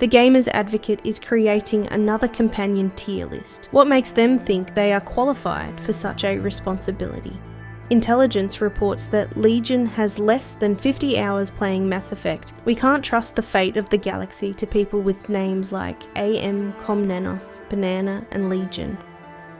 The gamer's advocate is creating another companion tier list. What makes them think they are qualified for such a responsibility? Intelligence reports that Legion has less than 50 hours playing Mass Effect. We can't trust the fate of the galaxy to people with names like AMKomnenos, Banana, and Legion.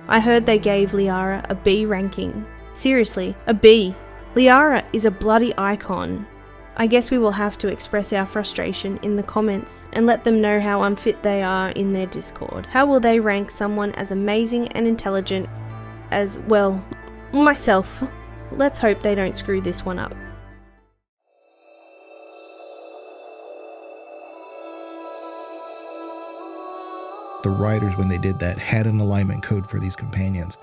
I heard they gave Liara a B ranking. Seriously, a B. Liara is a bloody icon. I guess we will have to express our frustration in the comments and let them know how unfit they are in their Discord. How will they rank someone as amazing and intelligent as, well, myself? Let's hope they don't screw this one up. The writers, when they did that, had an alignment code for these companions.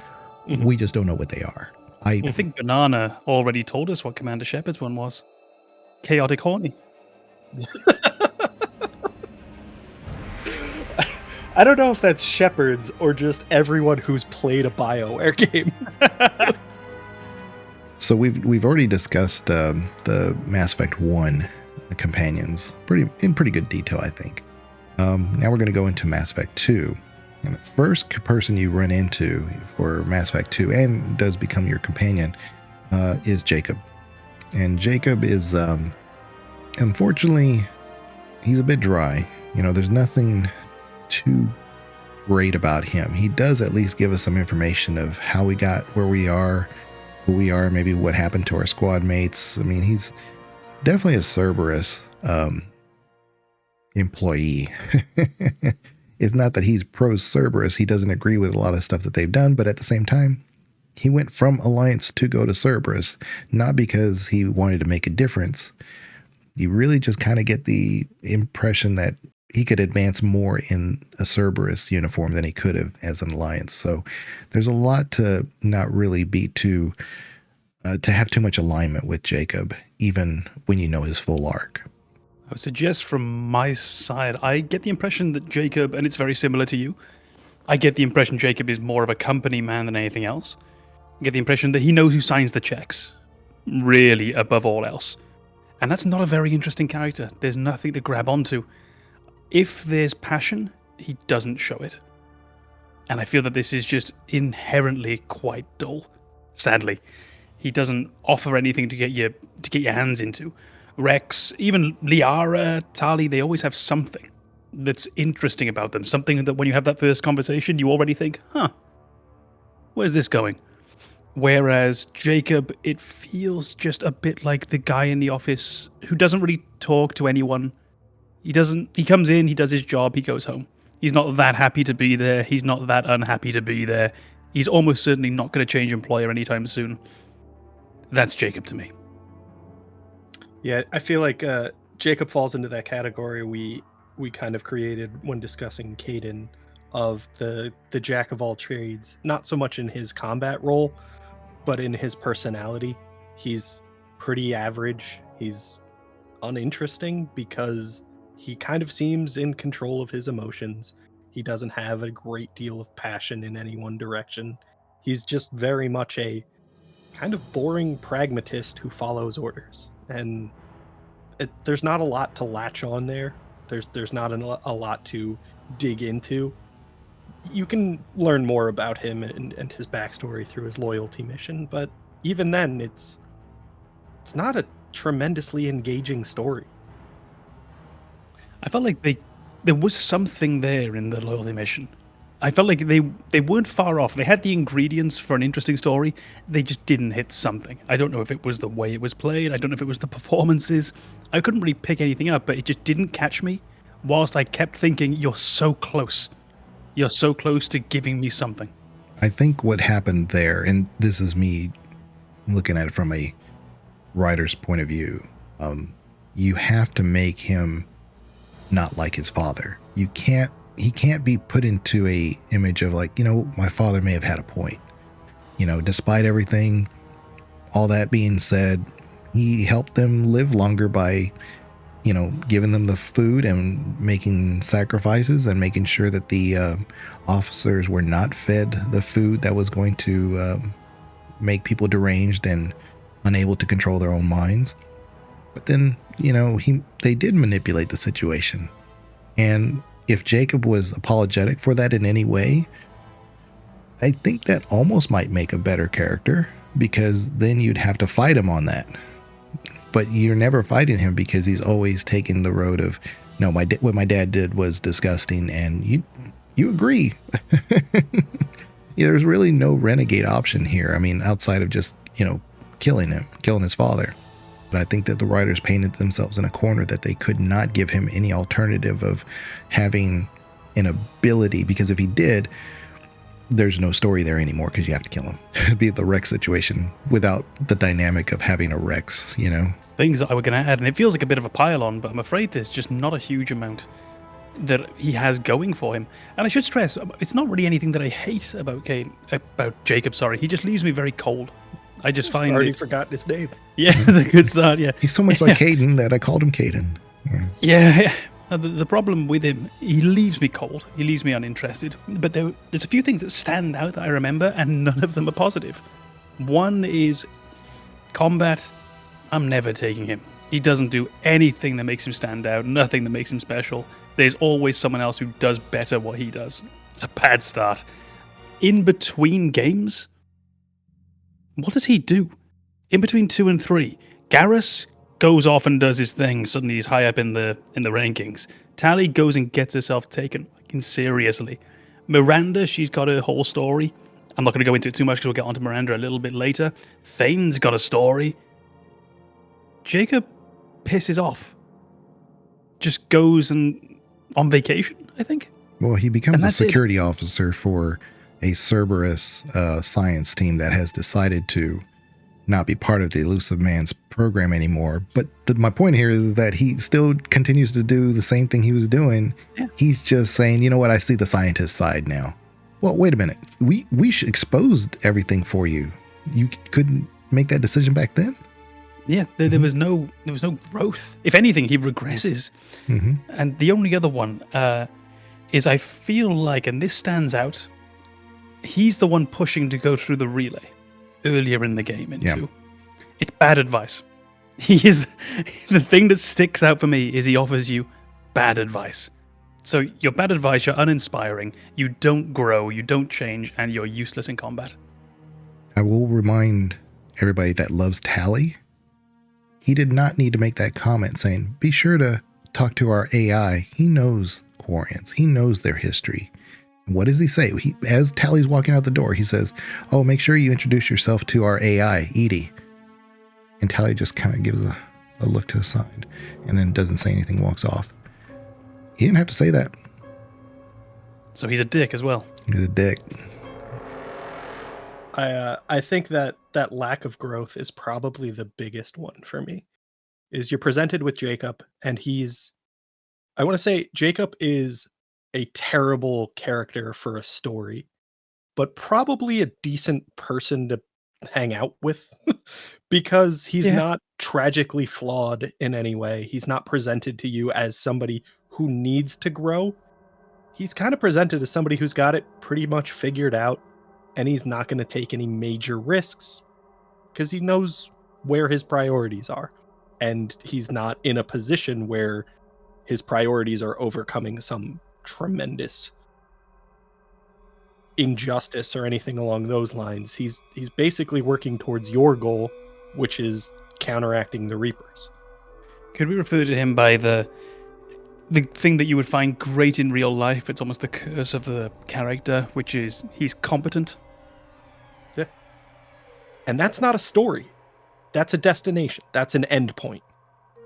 Mm-hmm. We just don't know what they are. I think Banana already told us what Commander Shepard's one was. Chaotic Horny. I don't know if that's Shepard's or just everyone who's played a BioWare game. So we've already discussed the Mass Effect 1 the companions in pretty good detail, I think. Now we're going to go into Mass Effect 2. And the first person you run into for Mass Effect 2 and does become your companion is Jacob. And Jacob is, unfortunately, he's a bit dry. You know, there's nothing too great about him. He does at least give us some information of how we got where we are, who we are, maybe what happened to our squad mates. I mean, he's definitely a Cerberus employee. It's not that he's pro-Cerberus. He doesn't agree with a lot of stuff that they've done, but at the same time, he went from Alliance to go to Cerberus, not because he wanted to make a difference. You really just kind of get the impression that he could advance more in a Cerberus uniform than he could have as an Alliance. So there's a lot to not really be to have too much alignment with Jacob, even when you know his full arc. I would suggest from my side, I get the impression that Jacob, and it's very similar to you, I get the impression Jacob is more of a company man than anything else. I get the impression that he knows who signs the checks, really, above all else. And that's not a very interesting character. There's nothing to grab onto. If there's passion, he doesn't show it. And I feel that this is just inherently quite dull. Sadly, he doesn't offer anything to get your hands into. Rex, even Liara, Tali, they always have something that's interesting about them. Something that when you have that first conversation, you already think, where's this going? Whereas Jacob, it feels just a bit like the guy in the office who doesn't really talk to anyone. He comes in, he does his job, he goes home. He's not that happy to be there. He's not that unhappy to be there. He's almost certainly not going to change employer anytime soon. That's Jacob to me. Yeah, I feel like Jacob falls into that category we kind of created when discussing Caden, of the jack of all trades, not so much in his combat role, but in his personality. He's pretty average. He's uninteresting because he kind of seems in control of his emotions. He doesn't have a great deal of passion in any one direction. He's just very much a kind of boring pragmatist who follows orders. And there's not a lot to latch on there. There's not a lot to dig into. You can learn more about him and his backstory through his loyalty mission, but even then, it's not a tremendously engaging story. I felt like there was something there in the loyalty mission. I felt like they weren't far off. They had the ingredients for an interesting story. They just didn't hit something. I don't know if it was the way it was played. I don't know if it was the performances. I couldn't really pick anything up, but it just didn't catch me. Whilst I kept thinking, you're so close. You're so close to giving me something. I think what happened there, and this is me looking at it from a writer's point of view, you have to make him not like his father. He can't be put into a image of like, my father may have had a point. Despite everything, all that being said, he helped them live longer by, giving them the food and making sacrifices and making sure that the officers were not fed the food that was going to make people deranged and unable to control their own minds. But then, they did manipulate the situation. And if Jacob was apologetic for that in any way, I think that almost might make a better character, because then you'd have to fight him on that. But you're never fighting him because he's always taking the road of, no, what my dad did was disgusting, and you agree. There's really no renegade option here. I mean, outside of just, killing his father. But I think that the writers painted themselves in a corner that they could not give him any alternative of having an ability, because if he did, there's no story there anymore because you have to kill him. It'd be the Rex situation without the dynamic of having a Rex, Things that I were going to add, and it feels like a bit of a pile-on, but I'm afraid there's just not a huge amount that he has going for him. And I should stress, it's not really anything that I hate about Jacob. Sorry, he just leaves me very cold. I just find already forgotten his name. Yeah, the good start. Yeah, he's so much like Caden that I called him Caden. Yeah. The problem with him, he leaves me cold. He leaves me uninterested. But there's a few things that stand out that I remember, and none of them are positive. One is combat. I'm never taking him. He doesn't do anything that makes him stand out, nothing that makes him special. There's always someone else who does better what he does. It's a bad start. In between games, what does he do? In between 2 and 3, Garrus goes off and does his thing. Suddenly he's high up in the rankings. Tally goes and gets herself taken seriously. Miranda, she's got her whole story. I'm not going to go into it too much because we'll get onto Miranda a little bit later. Thane's got a story. Jacob pisses off. Just goes on vacation, I think. Well, he becomes a security officer for a Cerberus science team that has decided to not be part of the Elusive Man's program anymore. But my point here is that he still continues to do the same thing he was doing. Yeah. He's just saying, you know what, I see the scientist side now. Well, wait a minute. We exposed everything for you. You couldn't make that decision back then? Yeah, there was no growth. If anything, he regresses. Mm-hmm. And the only other one is I feel like, and this stands out, he's the one pushing to go through the relay earlier in the game into. It's bad advice. He is the thing that sticks out for me is he offers you bad advice. So your bad advice, you're uninspiring, you don't grow, you don't change, and you're useless in combat. I will remind everybody that loves Tally, he did not need to make that comment saying, be sure to talk to our AI. He knows Quarians. He knows their history. What does he say? As Tally's walking out the door, he says, oh, make sure you introduce yourself to our AI, Edie. And Tally just kind of gives a look to the side and then doesn't say anything, walks off. He didn't have to say that. So he's a dick as well. He's a dick. I think that lack of growth is probably the biggest one for me. Is you're presented with Jacob, and I want to say Jacob is a terrible character for a story, but probably a decent person to hang out with because he's not tragically flawed in any way. He's not presented to you as somebody who needs to grow. He's kind of presented as somebody who's got it pretty much figured out, and he's not going to take any major risks because he knows where his priorities are, and he's not in a position where his priorities are overcoming some tremendous injustice or anything along those lines. He's basically working towards your goal, which is counteracting the Reapers. Could we refer to him by the thing that you would find great in real life? It's almost the curse of the character, which is he's competent. Yeah. And that's not a story. That's a destination. That's an end point.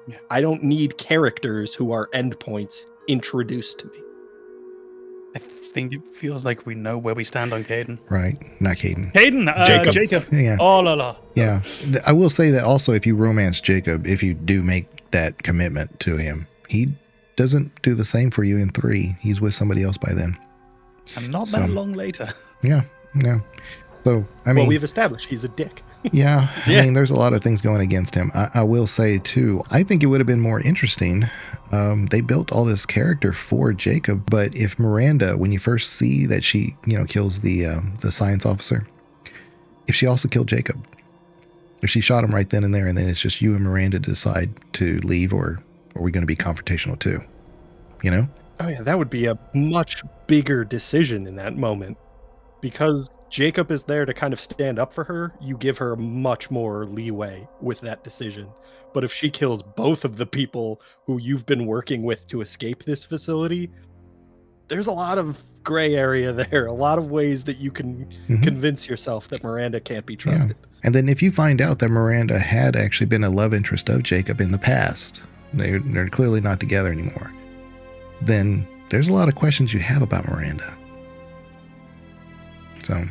Yeah. I don't need characters who are endpoints introduced to me. I think it feels like we know where we stand on Caden. Right. Not Caden. Caden! Jacob. Yeah. Oh, la la. Yeah. I will say that also if you romance Jacob, if you do make that commitment to him, he doesn't do the same for you in 3. He's with somebody else by then. And not that long later. Yeah. Yeah. So, I mean... Well, we've established he's a dick. Yeah. I mean, there's a lot of things going against him. I will say, too, I think it would have been more interesting. They built all this character for Jacob, but if Miranda, when you first see that she, kills the science officer, if she also killed Jacob, if she shot him right then and there, and then it's just you and Miranda to decide to leave, or are we going to be confrontational too? Oh yeah, that would be a much bigger decision in that moment. Because Jacob is there to kind of stand up for her, you give her much more leeway with that decision. But if she kills both of the people who you've been working with to escape this facility, there's a lot of gray area there, a lot of ways that you can convince yourself that Miranda can't be trusted. Yeah. And then if you find out that Miranda had actually been a love interest of Jacob in the past, they're clearly not together anymore, then there's a lot of questions you have about Miranda. So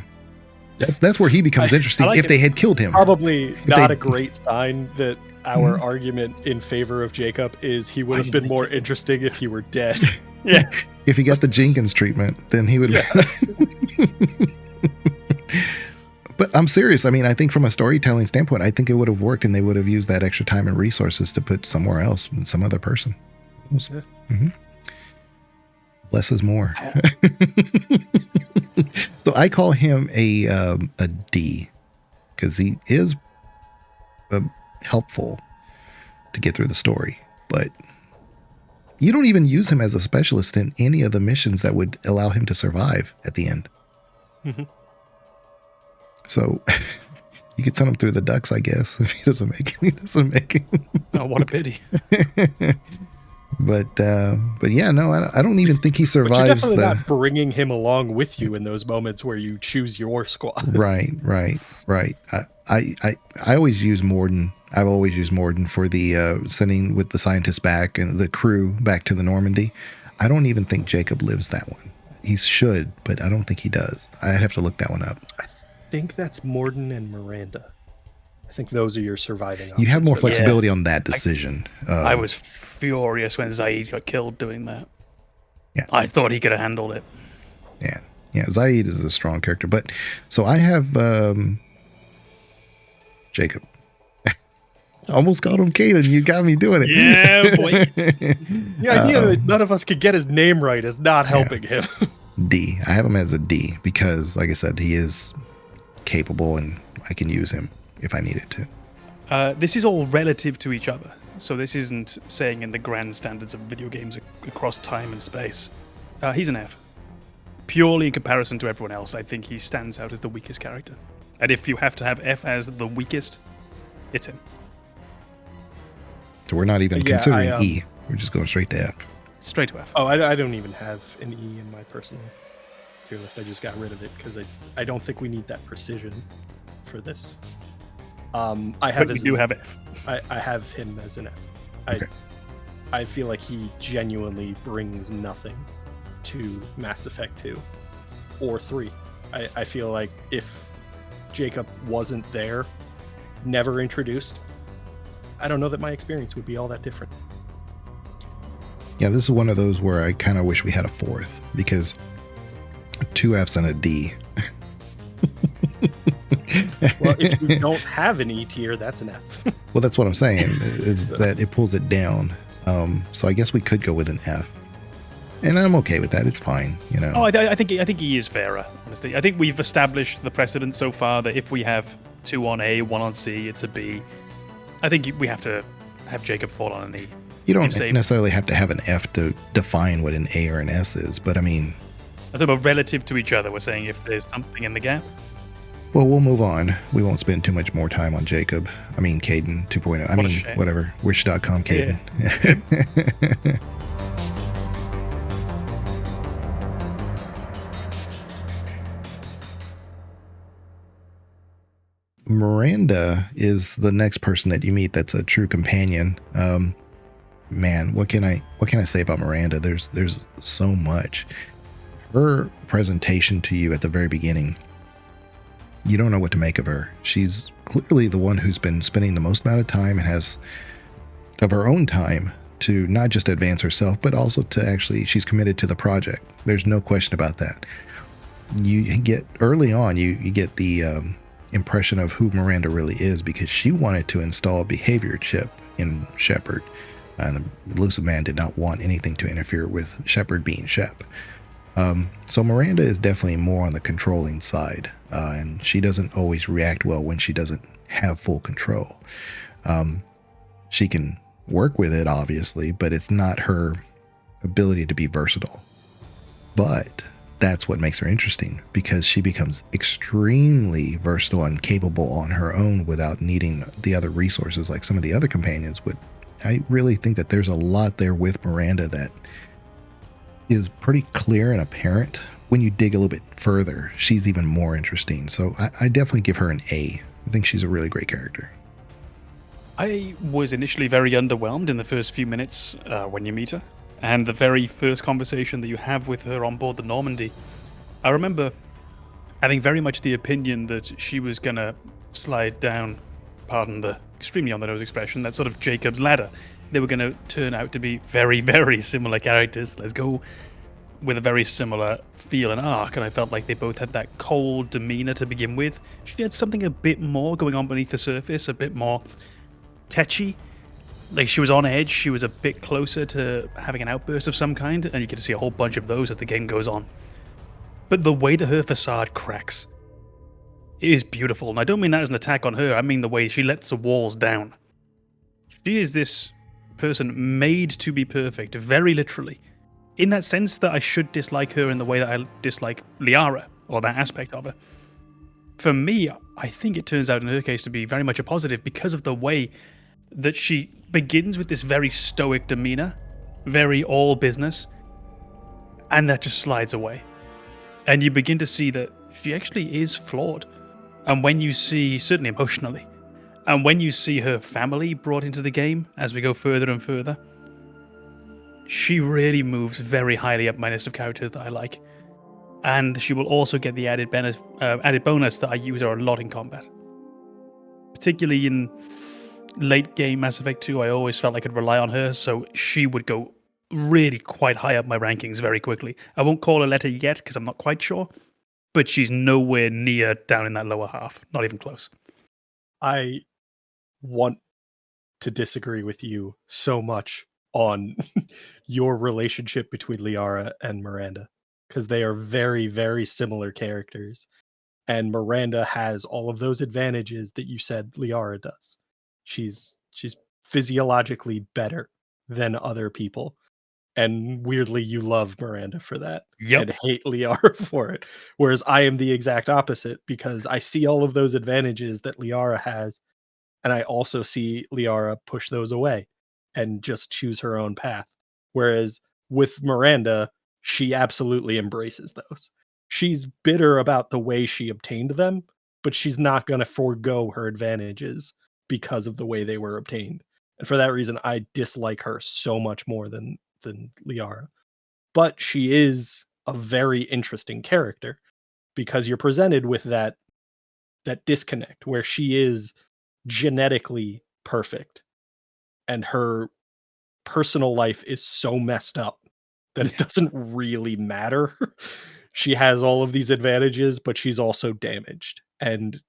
that's where he becomes interesting. like if they had killed him, Probably not a great sign that our argument in favor of Jacob is he would have been more interesting if he were dead. Yeah. If he got the Jenkins treatment, then he would. Yeah. But I'm serious. I mean, I think from a storytelling standpoint, I think it would have worked, and they would have used that extra time and resources to put somewhere else, some other person. Yeah. Less is more. So I call him a D, because he is helpful to get through the story, but you don't even use him as a specialist in any of the missions that would allow him to survive at the end. So you could send him through the ducks, I guess, if he doesn't make it. Oh, what a pity. But yeah, no, I don't even think he survives. But you're definitely not bringing him along with you in those moments where you choose your squad. Right. I always use Mordin. I've always used Mordin for the sending with the scientists back and the crew back to the Normandy. I don't even think Jacob lives that one. He should, but I don't think he does. I'd have to look that one up. I think that's Mordin and Miranda. I think those are your surviving options. You have more flexibility on that decision. I was furious when Zaeed got killed doing that. Yeah. I thought he could have handled it. Yeah. Zaeed is a strong character, but so I have Jacob. Almost called him Caden. You got me doing it. Yeah, boy. The idea that none of us could get his name right is not helping him. D. I have him as a D because, like I said, he is capable and I can use him if I needed to. This is all relative to each other. So this isn't saying in the grand standards of video games across time and space. He's an F. Purely in comparison to everyone else, I think he stands out as the weakest character. And if you have to have F as the weakest, it's him. So we're not even considering E. We're just going straight to F. Straight to F. Oh, I don't even have an E in my personal tier list. I just got rid of it because I don't think we need that precision for this. I have. But we do have F. I have him as an F. Okay. I feel like he genuinely brings nothing to Mass Effect 2 or 3. I feel like if Jacob wasn't there, never introduced, I don't know that my experience would be all that different. Yeah, this is one of those where I kind of wish we had a fourth, because 2 Fs and a D. Well, if you don't have an E tier, that's an F. Well, that's what I'm saying, is that it pulls it down. So I guess we could go with an F. And I'm okay with that. It's fine, you know. Oh, I think E is fairer, honestly. I think we've established the precedent so far that if we have 2 on A, 1 on C, it's a B. I think we have to have Jacob fall on an E. You don't necessarily have to have an F to define what an A or an S is, but I mean... I think about relative to each other, we're saying if there's something in the gap. Well, we'll move on. We won't spend too much more time on Jacob. I mean, Caden 2.0. I mean, whatever. Wish.com Caden. Yeah. Miranda is the next person that you meet that's a true companion. Man, what can I say about Miranda? There's so much. Her presentation to you at the very beginning, you don't know what to make of her. She's clearly the one who's been spending the most amount of time and has of her own time to not just advance herself, but also to actually, she's committed to the project. There's no question about that. You get early on, you get the impression of who Miranda really is, because she wanted to install a behavior chip in Shepard, and the Elusive Man did not want anything to interfere with Shepard being Shep. So Miranda is definitely more on the controlling side, and she doesn't always react well when she doesn't have full control. She can work with it, obviously, but it's not her ability to be versatile. But that's what makes her interesting, because she becomes extremely versatile and capable on her own without needing the other resources like some of the other companions would. I really think that there's a lot there with Miranda that is pretty clear and apparent. When you dig a little bit further, she's even more interesting. So I definitely give her an A. I think she's a really great character. I was initially very underwhelmed in the first few minutes when you meet her. And the very first conversation that you have with her on board the Normandy, I remember having very much the opinion that she was going to slide down, pardon the extremely on-the-nose expression, that sort of Jacob's ladder. They were going to turn out to be very, very similar characters. Let's go with a very similar feel and arc, and I felt like they both had that cold demeanor to begin with. She had something a bit more going on beneath the surface, a bit more tetchy. Like, she was on edge, she was a bit closer to having an outburst of some kind, and you get to see a whole bunch of those as the game goes on. But the way that her facade cracks is beautiful, and I don't mean that as an attack on her, I mean the way she lets the walls down. She is this person made to be perfect, very literally. In that sense that I should dislike her in the way that I dislike Liara, or that aspect of her. For me, I think it turns out in her case to be very much a positive because of the way that she begins with this very stoic demeanor, very all business, and that just slides away. And you begin to see that she actually is flawed. And when you see, certainly emotionally, and when you see her family brought into the game as we go further and further, she really moves very highly up my list of characters that I like. And she will also get the added bonus that I use her a lot in combat. Particularly in late game Mass Effect 2, I always felt I could rely on her, so she would go really quite high up my rankings very quickly. I won't call her letter yet because I'm not quite sure, but she's nowhere near down in that lower half. Not even close. I want to disagree with you so much on your relationship between Liara and Miranda, because they are very, very similar characters. And Miranda has all of those advantages that you said Liara does. She's physiologically better than other people. And weirdly, you love Miranda for that. Yep. And hate Liara for it. Whereas I am the exact opposite, because I see all of those advantages that Liara has, and I also see Liara push those away and just choose her own path. Whereas with Miranda, she absolutely embraces those. She's bitter about the way she obtained them, but she's not going to forego her advantages because of the way they were obtained. And for that reason, I dislike her so much more than Liara. But she is a very interesting character because you're presented with that disconnect where she is genetically perfect and her personal life is so messed up that it doesn't really matter. She has all of these advantages, but she's also damaged, and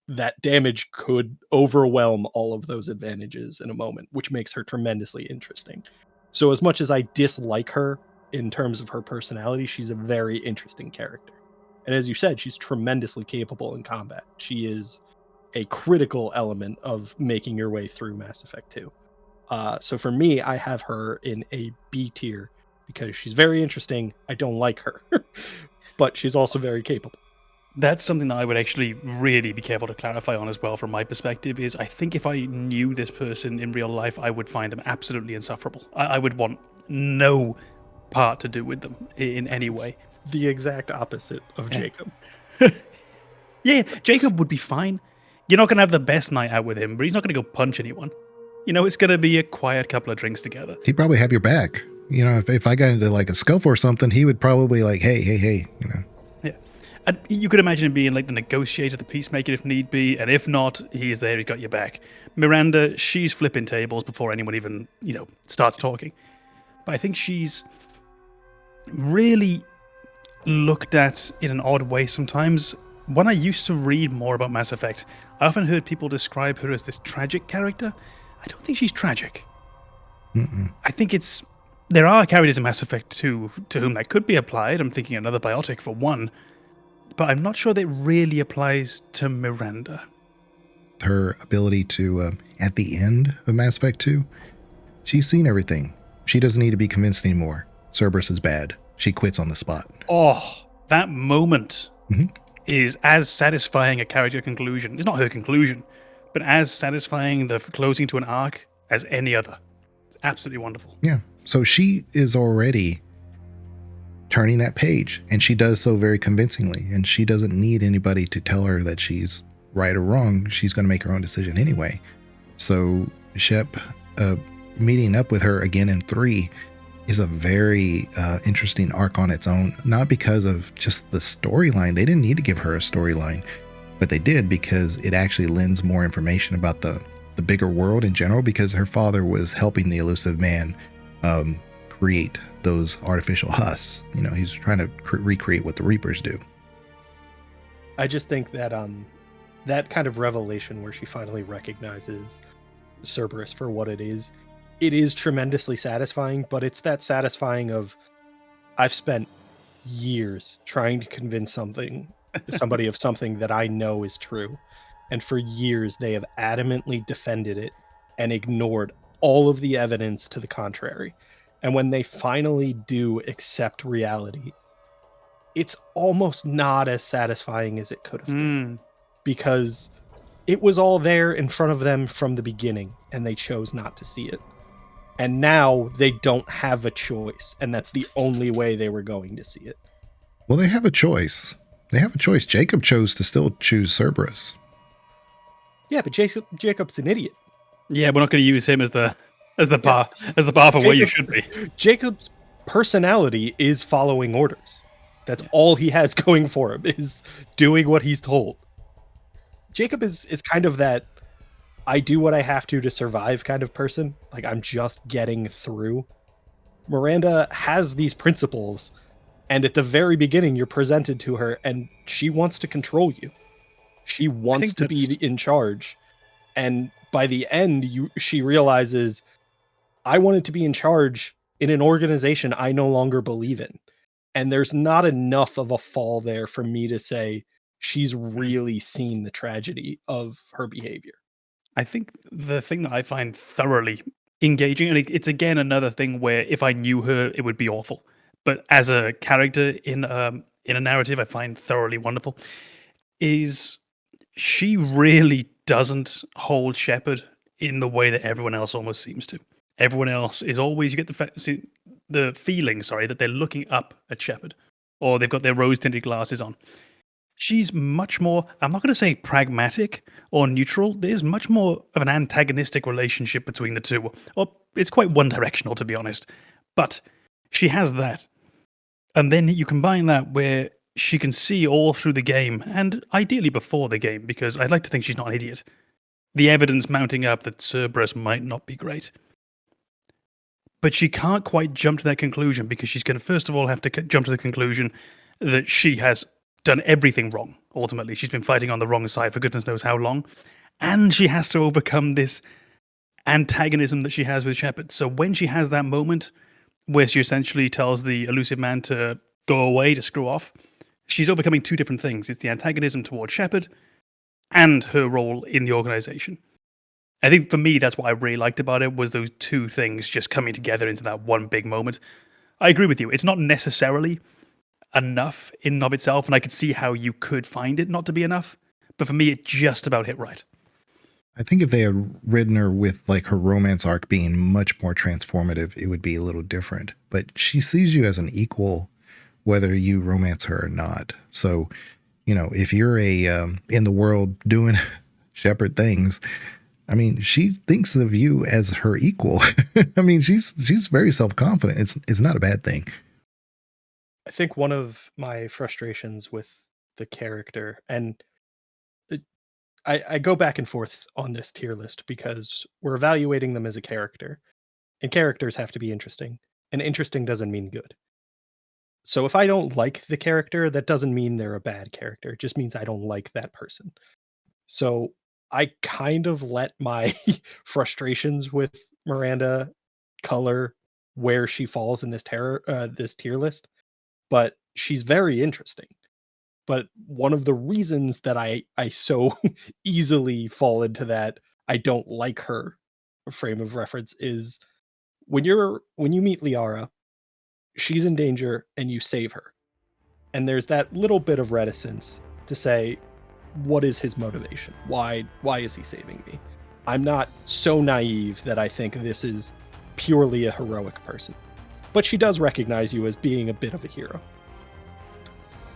that damage could overwhelm all of those advantages in a moment, which makes her tremendously interesting. So as much as I dislike her in terms of her personality, she's a very interesting character. And as you said, she's tremendously capable in combat. She is a critical element of making your way through Mass Effect 2. So for me, I have her in a B tier because she's very interesting. I don't like her, but she's also very capable. That's something that I would actually really be careful to clarify on as well from my perspective, is I think if I knew this person in real life, I would find them absolutely insufferable. I would want no part to do with them in any way. It's the exact opposite of Jacob. Yeah, Jacob would be fine. You're not going to have the best night out with him, but he's not going to go punch anyone. You know, it's going to be a quiet couple of drinks together. He'd probably have your back. You know, if I got into like a scuffle or something, he would probably like, hey, you know. Yeah. And you could imagine him being like the negotiator, the peacemaker if need be, and if not, he's there, he's got your back. Miranda, she's flipping tables before anyone even, you know, starts talking. But I think she's really looked at in an odd way sometimes. When I used to read more about Mass Effect, I often heard people describe her as this tragic character. I don't think she's tragic. Mm-mm. I think there are characters in Mass Effect 2 to whom that could be applied. I'm thinking another Biotic for one. But I'm not sure that really applies to Miranda. Her ability to, at the end of Mass Effect 2, she's seen everything. She doesn't need to be convinced anymore. Cerberus is bad. She quits on the spot. Oh, that moment Mhm. is as satisfying a character conclusion. It's not her conclusion, but as satisfying the closing to an arc as any other. It's absolutely wonderful. Yeah. So she is already turning that page, and she does so very convincingly, and she doesn't need anybody to tell her that she's right or wrong. She's going to make her own decision anyway. So Shep meeting up with her again in 3 is a very interesting arc on its own, not because of just the storyline. They didn't need to give her a storyline, but they did because it actually lends more information about the bigger world in general, because her father was helping the elusive man create those artificial husks. You know, he's trying to recreate what the Reapers do. I just think that that kind of revelation where she finally recognizes Cerberus for what it is tremendously satisfying, but it's that satisfying of, I've spent years trying to convince somebody of something that I know is true, and for years they have adamantly defended it and ignored all of the evidence to the contrary. And when they finally do accept reality, it's almost not as satisfying as it could have been, because it was all there in front of them from the beginning and they chose not to see it. And now they don't have a choice, and that's the only way they were going to see it. Well, they have a choice. Jacob chose to still choose Cerberus. Yeah, but Jacob's an idiot. Yeah, we're not going to use him as the bar for where you should be. Jacob's personality is following orders. That's all he has going for him, is doing what he's told. Jacob is kind of that I do what I have to survive kind of person. Like, I'm just getting through. Miranda has these principles, and at the very beginning you're presented to her and she wants to control you. She wants to be in charge. And by the end, she realizes, I wanted to be in charge in an organization I no longer believe in. And there's not enough of a fall there for me to say she's really seen the tragedy of her behavior. I think the thing that I find thoroughly engaging, and it's again another thing where if I knew her, it would be awful. But as a character in a narrative, I find thoroughly wonderful, is she really doesn't hold Shepard in the way that everyone else almost seems to. Everyone else is always, you get the feeling, that they're looking up at Shepard, or they've got their rose-tinted glasses on. She's much more, I'm not going to say pragmatic or neutral. There's much more of an antagonistic relationship between the two. Or it's quite one-directional, to be honest. But she has that. And then you combine that where she can see all through the game, and ideally before the game, because I'd like to think she's not an idiot, the evidence mounting up that Cerberus might not be great. But she can't quite jump to that conclusion, because she's going to first of all have to jump to the conclusion that she has done everything wrong. Ultimately, she's been fighting on the wrong side for goodness knows how long, and she has to overcome this antagonism that she has with Shepard. So when she has that moment where she essentially tells the elusive man to go away, to screw off, she's overcoming two different things. It's the antagonism towards Shepard and her role in the organization. I think for me, that's what I really liked about it, was those two things just coming together into that one big moment. I agree with you. It's not necessarily enough in and of itself, and I could see how you could find it not to be enough, but for me, it just about hit right. I think if they had written her with like her romance arc being much more transformative, it would be a little different. But she sees you as an equal, whether you romance her or not. So, you know, if you're in the world doing Shepard things, I mean, she thinks of you as her equal. I mean, she's very self-confident. It's not a bad thing. I think one of my frustrations with the character, and I go back and forth on this tier list because we're evaluating them as a character, and characters have to be interesting, and interesting doesn't mean good. So if I don't like the character, that doesn't mean they're a bad character. It just means I don't like that person. So I kind of let my frustrations with Miranda color where she falls in this tier list, but she's very interesting. But one of the reasons that I so easily fall into that I don't like her frame of reference is when you meet Liara, she's in danger and you save her. And there's that little bit of reticence to say, what is his motivation? Why is he saving me? I'm not so naive that I think this is purely a heroic person. But she does recognize you as being a bit of a hero.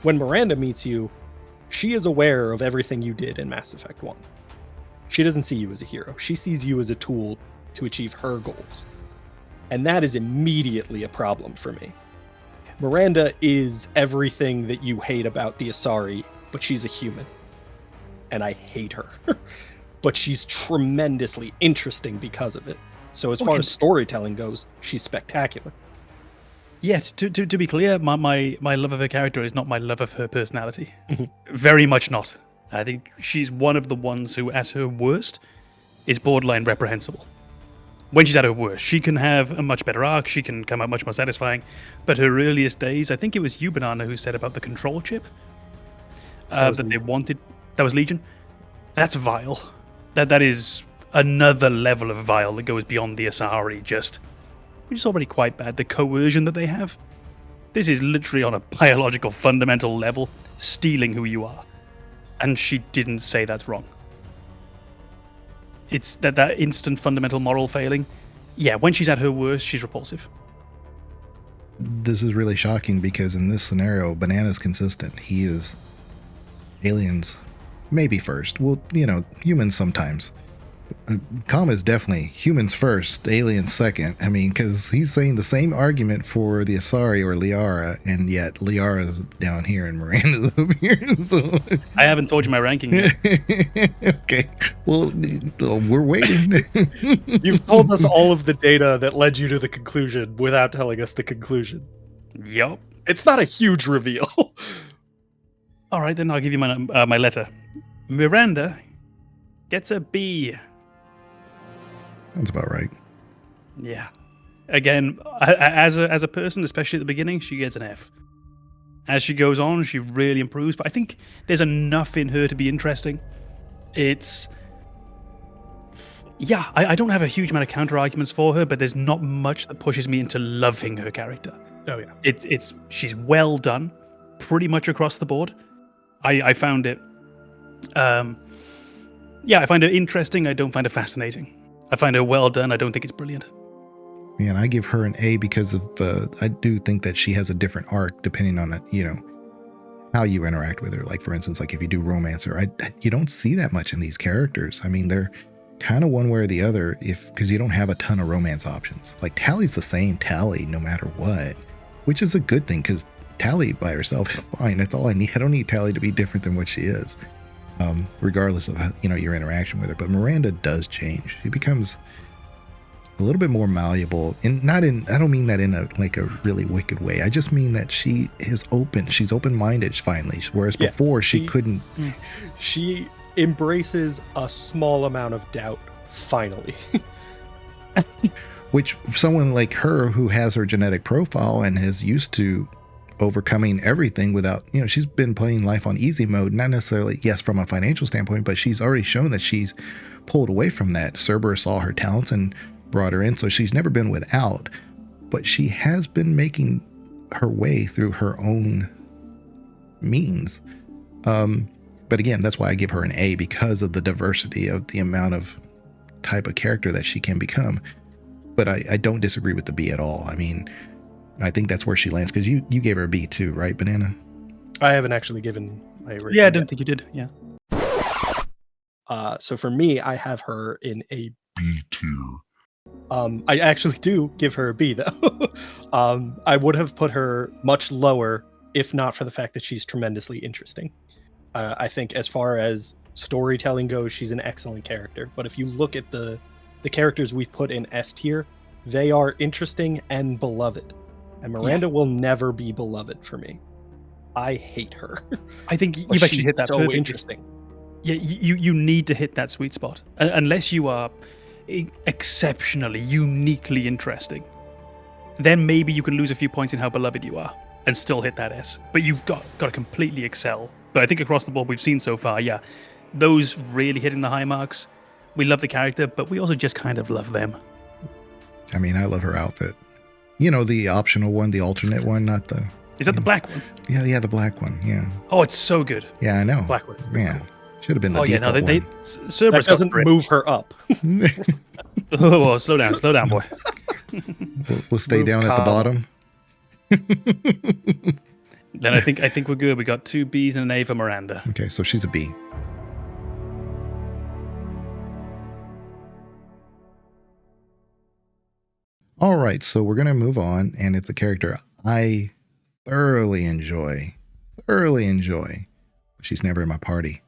When Miranda meets you, she is aware of everything you did in Mass Effect 1. She doesn't see you as a hero. She sees you as a tool to achieve her goals. And that is immediately a problem for me. Miranda is everything that you hate about the Asari, but she's a human. And I hate her. But she's tremendously interesting because of it. So as far as storytelling goes, she's spectacular. Yes, to be clear, my love of her character is not my love of her personality. Very much not. I think she's one of the ones who, at her worst, is borderline reprehensible. When she's at her worst, she can have a much better arc, she can come out much more satisfying, but her earliest days, I think it was you, Banana, who said about the control chip that they wanted. That was Legion. That's vile. That is another level of vile that goes beyond the Asari, which is already quite bad. The coercion that they have. This is literally on a biological, fundamental level, stealing who you are. And she didn't say that's wrong. It's that instant fundamental moral failing. Yeah, when she's at her worst, she's repulsive. This is really shocking because in this scenario, Banana's consistent. He is aliens, maybe first. Well, humans sometimes. Kama is definitely humans first, aliens second. I mean, because he's saying the same argument for the Asari or Liara, and yet Liara's down here and Miranda's up here. So I haven't told you my ranking yet. Okay, well, we're waiting. You've told us all of the data that led you to the conclusion without telling us the conclusion. Yup. It's not a huge reveal. All right, then I'll give you my letter. Miranda gets a B. Sounds about right. Yeah. Again, as a person, especially at the beginning, she gets an F. As she goes on, she really improves, but I think there's enough in her to be interesting. It's... Yeah, I don't have a huge amount of counter-arguments for her, but there's not much that pushes me into loving her character. Oh, yeah. She's well done, pretty much across the board. I found it... Yeah, I find her interesting, I don't find her fascinating. I find her well done, I don't think it's brilliant. Man, I give her an A because of I do think that she has a different arc depending on how you interact with her. Like, for instance, like if you do Romancer, you don't see that much in these characters. I mean, they're kind of one way or the other because you don't have a ton of romance options. Like Tally's the same Tally no matter what, which is a good thing because Tally by herself is fine. That's all I need. I don't need Tally to be different than what she is. Regardless of your interaction with her. But Miranda does change. She becomes a little bit more malleable, and I don't mean that in a really wicked way. I just mean that she is open. She's open-minded finally, whereas before she couldn't. She embraces a small amount of doubt finally. Which someone like her who has her genetic profile and is used to overcoming everything without, she's been playing life on easy mode, not necessarily, yes, from a financial standpoint, but she's already shown that she's pulled away from that. Cerberus saw her talents and brought her in, so she's never been without, but she has been making her way through her own means. But again, that's why I give her an A, because of the diversity of the amount of type of character that she can become. But I don't disagree with the B at all. I mean, I think that's where she lands, because you gave her a B too, right, Banana? I haven't actually given my rating. Yeah, I didn't think you did. Yeah. So for me, I have her in a B tier. I actually do give her a B though. I would have put her much lower if not for the fact that she's tremendously interesting. I think as far as storytelling goes, she's an excellent character. But if you look at the characters we've put in S tier, they are interesting and beloved. And Miranda will never be beloved for me. I hate her. I think you've actually hit that so perfectly. interesting. Yeah, you need to hit that sweet spot. Unless you are exceptionally, uniquely interesting, then maybe you can lose a few points in how beloved you are and still hit that S. But you've got to completely excel. But I think across the board we've seen so far, yeah, those really hitting the high marks. We love the character, but we also just kind of love them. I mean, I love her outfit. You know, the optional one, the alternate one, not the... Is that the black one? Yeah, the black one, yeah. Oh, it's so good. Yeah, I know. Black one. Yeah. Should have been the Oh, yeah, default no, one. Cerberus That doesn't got move her up. Oh, slow down, boy. We'll stay Moves down at the calm. bottom. Then I think we're good. We got 2 Bs and an A for Miranda. Okay, so she's a B. All right, so we're going to move on, and it's a character I thoroughly enjoy. She's never in my party.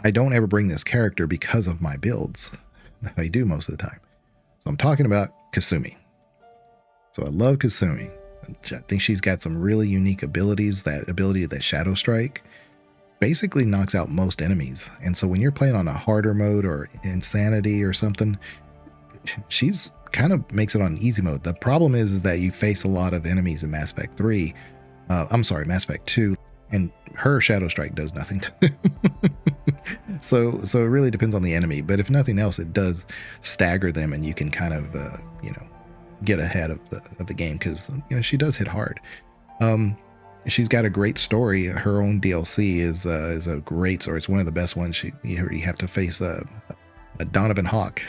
I don't ever bring this character because of my builds that I do most of the time. So I'm talking about Kasumi. So I love Kasumi. I think she's got some really unique abilities. That ability that Shadow Strike basically knocks out most enemies. And so when you're playing on a harder mode or Insanity or something, she's kind of makes it on easy mode. The problem is that you face a lot of enemies in Mass Effect 3. Mass Effect 2, and her Shadow Strike does nothing. So it really depends on the enemy. But if nothing else, it does stagger them, and you can kind of get ahead of the game, because she does hit hard. She's got a great story. Her own DLC is a great story. It's one of the best ones. You have to face a Donovan Hawk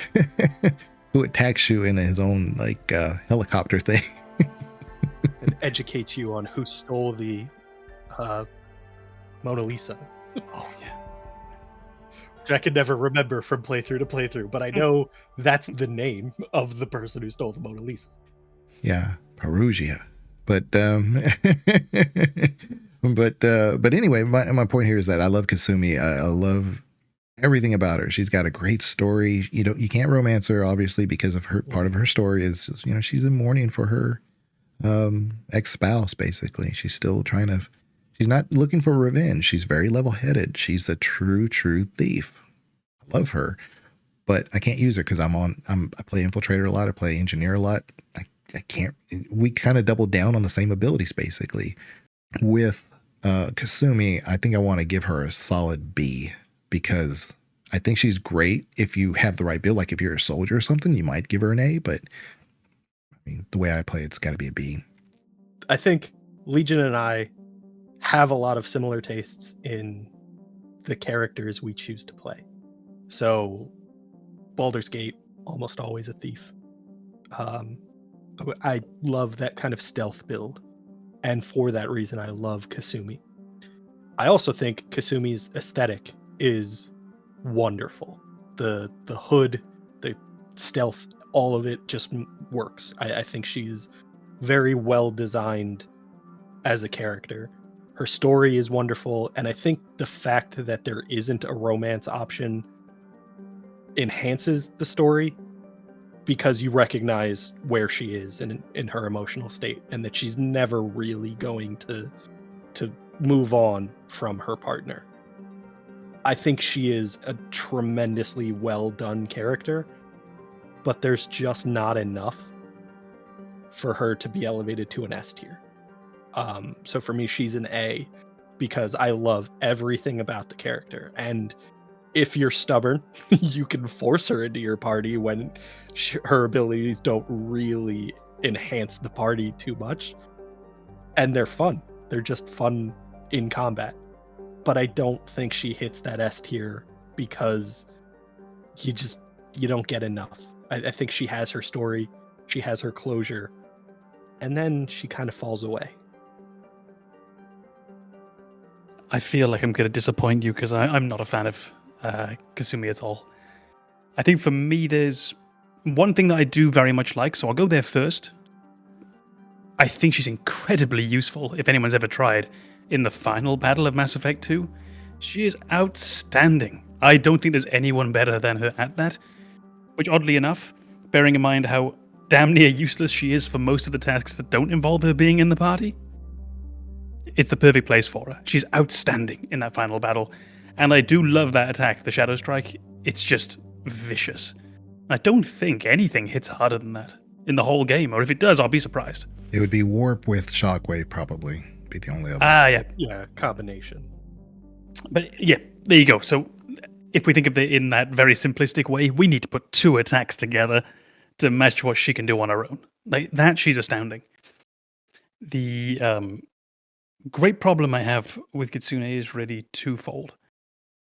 who attacks you in his own helicopter thing. And educates you on who stole the Mona Lisa. Oh, yeah. Which I can never remember from playthrough to playthrough, but I know that's the name of the person who stole the Mona Lisa. Yeah, Perugia. But but anyway, my point here is that I love Kasumi. I love everything about her. She's got a great story. You can't romance her, obviously, because of her. Part of her story is she's in mourning for her ex-spouse. Basically, she's still trying to. She's not looking for revenge. She's very level-headed. She's a true thief. I love her, but I can't use her because I play Infiltrator a lot. I play Engineer a lot. I can't. We kind of double down on the same abilities basically. With Kasumi, I think I want to give her a solid B, because I think she's great if you have the right build. Like if you're a soldier or something, you might give her an A, but I mean, the way I play it's got to be a B. I think Legion and I have a lot of similar tastes in the characters we choose to play. So Baldur's Gate, almost always a thief. I love that kind of stealth build, and for that reason I love Kasumi. I also think Kasumi's aesthetic is wonderful. The hood, the stealth, all of it just works. I think she's very well designed as a character. Her story is wonderful, and I think the fact that there isn't a romance option enhances the story, because you recognize where she is in her emotional state, and that she's never really going to move on from her partner. I think she is a tremendously well done character, but there's just not enough for her to be elevated to an S tier. So for me, she's an A, because I love everything about the character. And if you're stubborn, you can force her into your party when her abilities don't really enhance the party too much. And they're fun. They're just fun in combat. But I don't think she hits that S tier because you don't get enough. I think she has her story, she has her closure, and then she kind of falls away. I feel like I'm going to disappoint you because I'm not a fan of Kasumi at all. I think for me, there's one thing that I do very much like, so I'll go there first. I think she's incredibly useful, if anyone's ever tried, in the final battle of Mass Effect 2. She is outstanding. I don't think there's anyone better than her at that, which oddly enough, bearing in mind how damn near useless she is for most of the tasks that don't involve her being in the party, it's the perfect place for her. She's outstanding in that final battle. And I do love that attack, the Shadow Strike. It's just vicious. I don't think anything hits harder than that in the whole game, or if it does, I'll be surprised. It would be Warp with Shockwave, probably. Be the only other. Yeah. Yeah, combination. But yeah, there you go. So if we think of it in that very simplistic way, we need to put 2 attacks together to match what she can do on her own. Like that, she's astounding. The great problem I have with Kitsune is really twofold.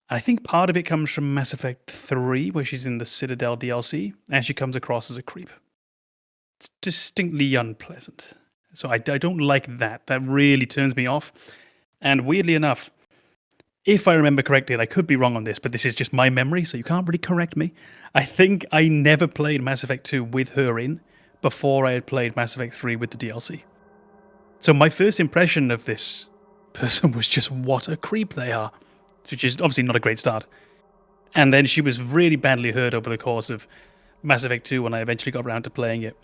I think part of it comes from Mass Effect 3, where she's in the Citadel DLC, and she comes across as a creep. It's distinctly unpleasant. So I don't like that. That really turns me off. And weirdly enough, if I remember correctly, and I could be wrong on this, but this is just my memory, so you can't really correct me. I think I never played Mass Effect 2 with her in before I had played Mass Effect 3 with the DLC. So my first impression of this person was just what a creep they are, which is obviously not a great start. And then she was really badly hurt over the course of Mass Effect 2 when I eventually got around to playing it.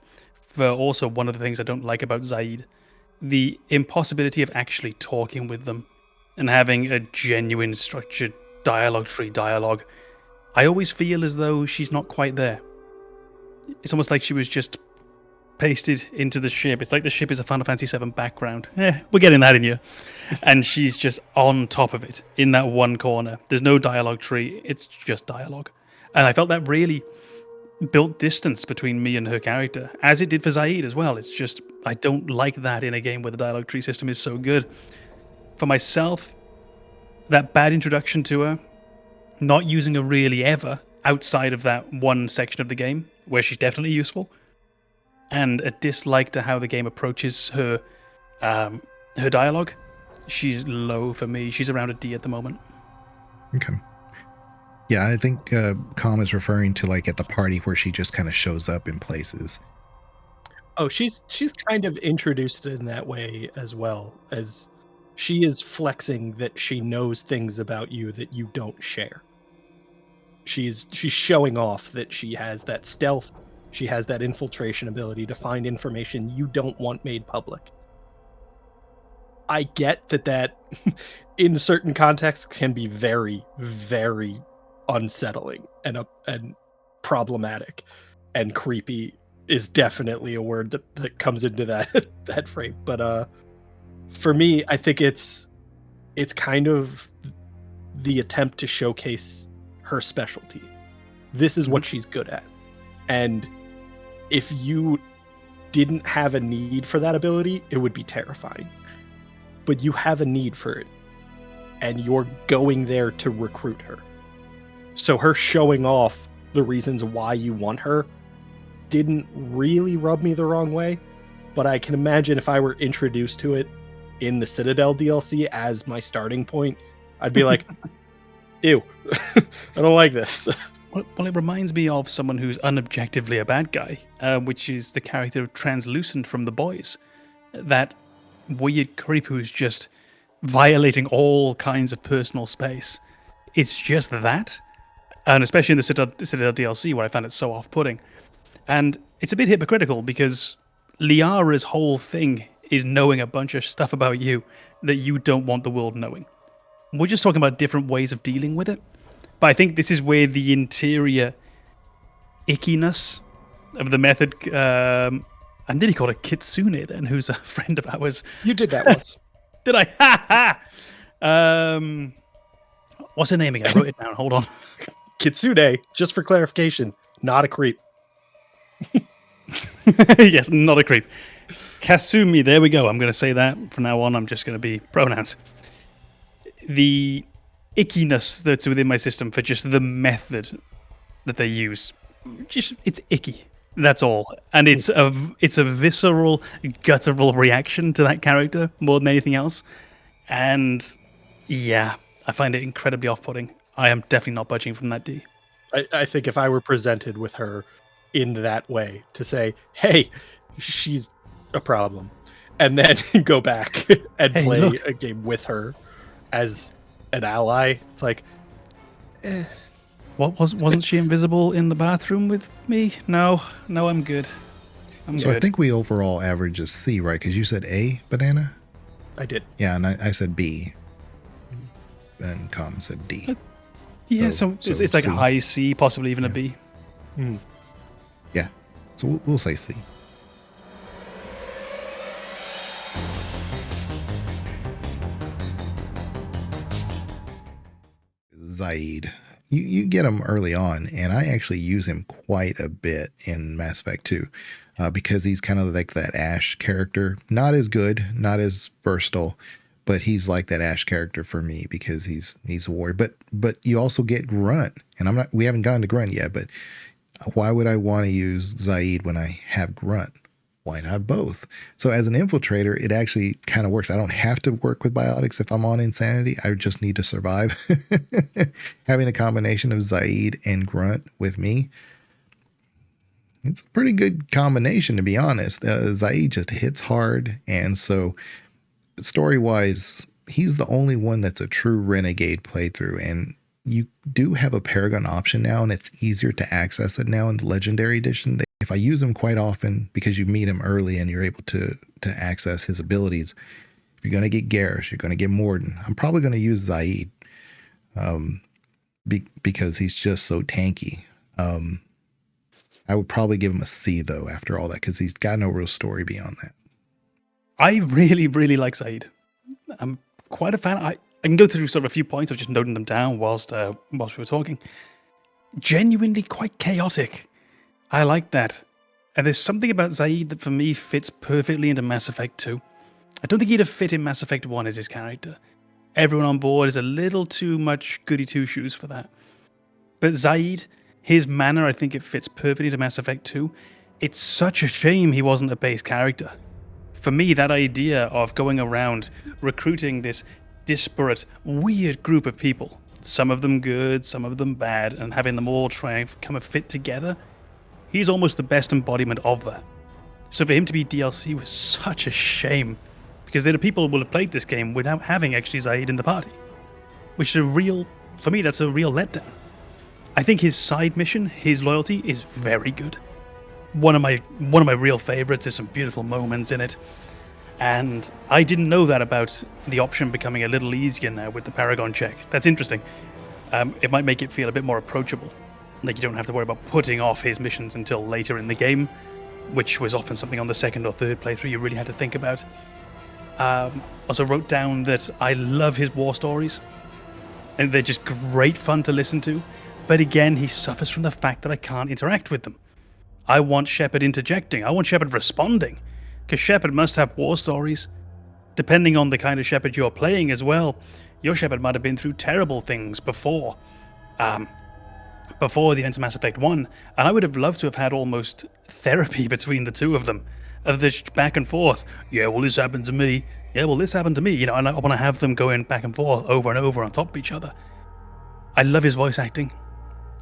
For also one of the things I don't like about Zaeed, the impossibility of actually talking with them and having a genuine structured dialogue tree dialogue. I always feel as though she's not quite there. It's almost like she was just pasted into the ship. It's like the ship is a Final Fantasy VII background. We're getting that in here. And she's just on top of it in that one corner. There's no dialogue tree. It's just dialogue. And I felt that really built distance between me and her character, as it did for Zaeed as well. It's just, I don't like that in a game where the dialogue tree system is so good. For myself, that bad introduction to her, not using her really ever outside of that one section of the game where she's definitely useful, and a dislike to how the game approaches her her dialogue. She's low for me. She's around a D at the moment. Okay. Yeah, I think Com is referring to like at the party where she just kind of shows up in places. Oh, she's kind of introduced in that way as well, as she is flexing that she knows things about you that you don't share. She's showing off that she has that stealth, she has that infiltration ability to find information you don't want made public. I get that in certain contexts can be very, very unsettling and problematic, and creepy is definitely a word that comes into that frame. But for me, I think it's kind of the attempt to showcase her specialty. This is what she's good at. And if you didn't have a need for that ability, it would be terrifying. But you have a need for it, and you're going there to recruit her. So her showing off the reasons why you want her didn't really rub me the wrong way, but I can imagine if I were introduced to it in the Citadel DLC as my starting point, I'd be like, ew, I don't like this. Well, it reminds me of someone who's unobjectively a bad guy, which is the character of Translucent from The Boys. That weird creep who's just violating all kinds of personal space. It's just that. And especially in the Citadel DLC, where I found it so off-putting. And it's a bit hypocritical, because Liara's whole thing is knowing a bunch of stuff about you that you don't want the world knowing. We're just talking about different ways of dealing with it. But I think this is where the interior ickiness of the method... I nearly called it Kitsune then, who's a friend of ours. You did that once. Did I? Ha ha! What's her name again? I wrote it down. Hold on. Kitsune, just for clarification, not a creep. Yes, not a creep. Kasumi, there we go. I'm going to say that from now on. I'm just going to be pronouns. The ickiness that's within my system for just the method that they use, it's icky. That's all. And it's a visceral, guttural reaction to that character more than anything else. And yeah, I find it incredibly off-putting. I am definitely not budging from that D. I think if I were presented with her in that way, to say, hey, she's a problem, and then go back and play a game with her as an ally, it's like, What wasn't she invisible in the bathroom with me? No, I'm good. I'm good. I think we overall average a C, right? Because you said A, Banana? I did. Yeah, and I said B. And Com said D. Yeah, so it's like C. A high C, possibly even a B. Mm. Yeah, so we'll say C. Zaeed. you get him early on, and I actually use him quite a bit in Mass Effect 2 because he's kind of like that Ash character. Not as good, not as versatile, but he's like that Ash character for me because he's a warrior. But you also get Grunt, and we haven't gotten to Grunt yet, but why would I want to use Zaeed when I have Grunt? Why not both? So as an infiltrator, it actually kind of works. I don't have to work with biotics if I'm on insanity. I just need to survive. Having a combination of Zaeed and Grunt with me, it's a pretty good combination, to be honest. Zaeed just hits hard, and so story-wise, he's the only one that's a true renegade playthrough, and you do have a Paragon option now, and it's easier to access it now in the Legendary Edition. If I use him quite often, because you meet him early and you're able to access his abilities, if you're going to get Garrus, you're going to get Mordin. I'm probably going to use Zaeed because he's just so tanky. I would probably give him a C, though, after all that, because he's got no real story beyond that. I really, really like Zaeed. I'm quite a fan. I can go through sort of a few points. I've just noted them down whilst we were talking. Genuinely quite chaotic. I like that. And there's something about Zaeed that for me fits perfectly into Mass Effect 2. I don't think he'd have fit in Mass Effect 1 as his character. Everyone on board is a little too much goody two-shoes for that. But Zaeed, his manner, I think it fits perfectly into Mass Effect 2. It's such a shame he wasn't a base character. For me, that idea of going around recruiting this disparate, weird group of people, some of them good, some of them bad, and having them all try and come and fit together, he's almost the best embodiment of that. So for him to be DLC was such a shame, because there are people who will have played this game without having actually Zaeed in the party, which is for me, that's a real letdown. I think his side mission, his loyalty, is very good. One of my real favorites. There's some beautiful moments in it, and I didn't know that about the option becoming a little easier now with the Paragon check. That's interesting. It might make it feel a bit more approachable. Like you don't have to worry about putting off his missions until later in the game, which was often something on the second or third playthrough you really had to think about. Also wrote down that I love his war stories, and they're just great fun to listen to. But again, he suffers from the fact that I can't interact with them. I want Shepard interjecting. I want Shepard responding, because Shepard must have war stories. Depending on the kind of Shepard you're playing as well, your Shepard might have been through terrible things before the events of Mass Effect 1, and I would have loved to have had almost therapy between the two of them, of this back and forth. Yeah, well, this happened to me. Yeah, well, this happened to me. And I want to have them going back and forth over and over on top of each other. I love his voice acting.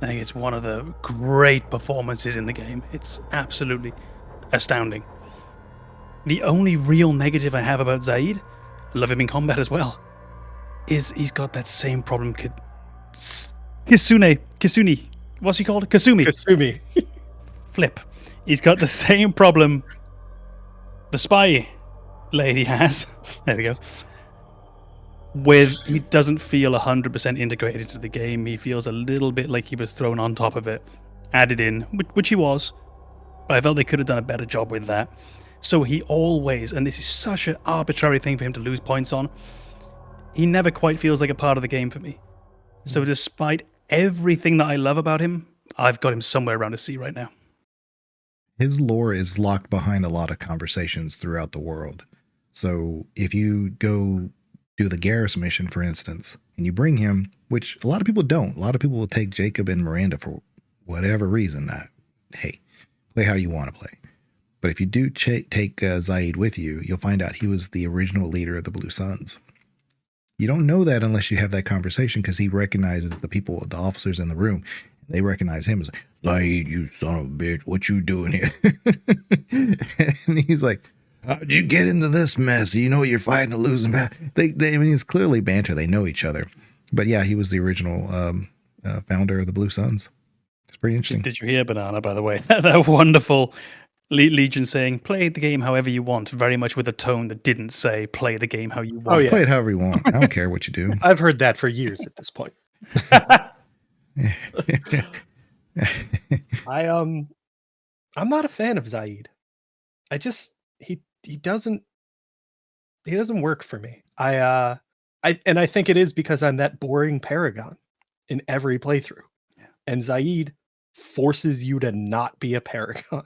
I think it's one of the great performances in the game. It's absolutely astounding. The only real negative I have about Zaeed, I love him in combat as well, is he's got that same problem. Kasumi. What's he called? Kasumi. Flip. He's got the same problem the spy lady has. There we go. He doesn't feel 100% integrated into the game. He feels a little bit like he was thrown on top of it, added in, which he was. But I felt they could have done a better job with that. So he always, and this is such an arbitrary thing for him to lose points on, he never quite feels like a part of the game for me. So despite everything that I love about him, I've got him somewhere around a C right now. His lore is locked behind a lot of conversations throughout the world. So if you go do the Garrus mission, for instance, and you bring him, which a lot of people don't. A lot of people will take Jacob and Miranda for whatever reason. Hey, play how you want to play. But if you do take Zaeed with you, you'll find out he was the original leader of the Blue Suns. You don't know that unless you have that conversation, because he recognizes the people, the officers in the room. They recognize him as, Zaeed, you son of a bitch, what you doing here? And he's like, how'd you get into this mess? You know you're fighting a losing battle. I mean, it's clearly banter. They know each other. But yeah, he was the original founder of the Blue Suns. It's pretty interesting. Did you hear Banana, by the way? That wonderful Legion saying, play the game however you want, very much with a tone that didn't say, play the game how you want. Oh, yeah. Play it however you want. I don't care what you do. I've heard that for years at this point. I'm not a fan of Zaeed. He doesn't work for me. I think it is because I'm that boring Paragon. in every playthrough. Yeah. And Zaeed forces you to not be a paragon.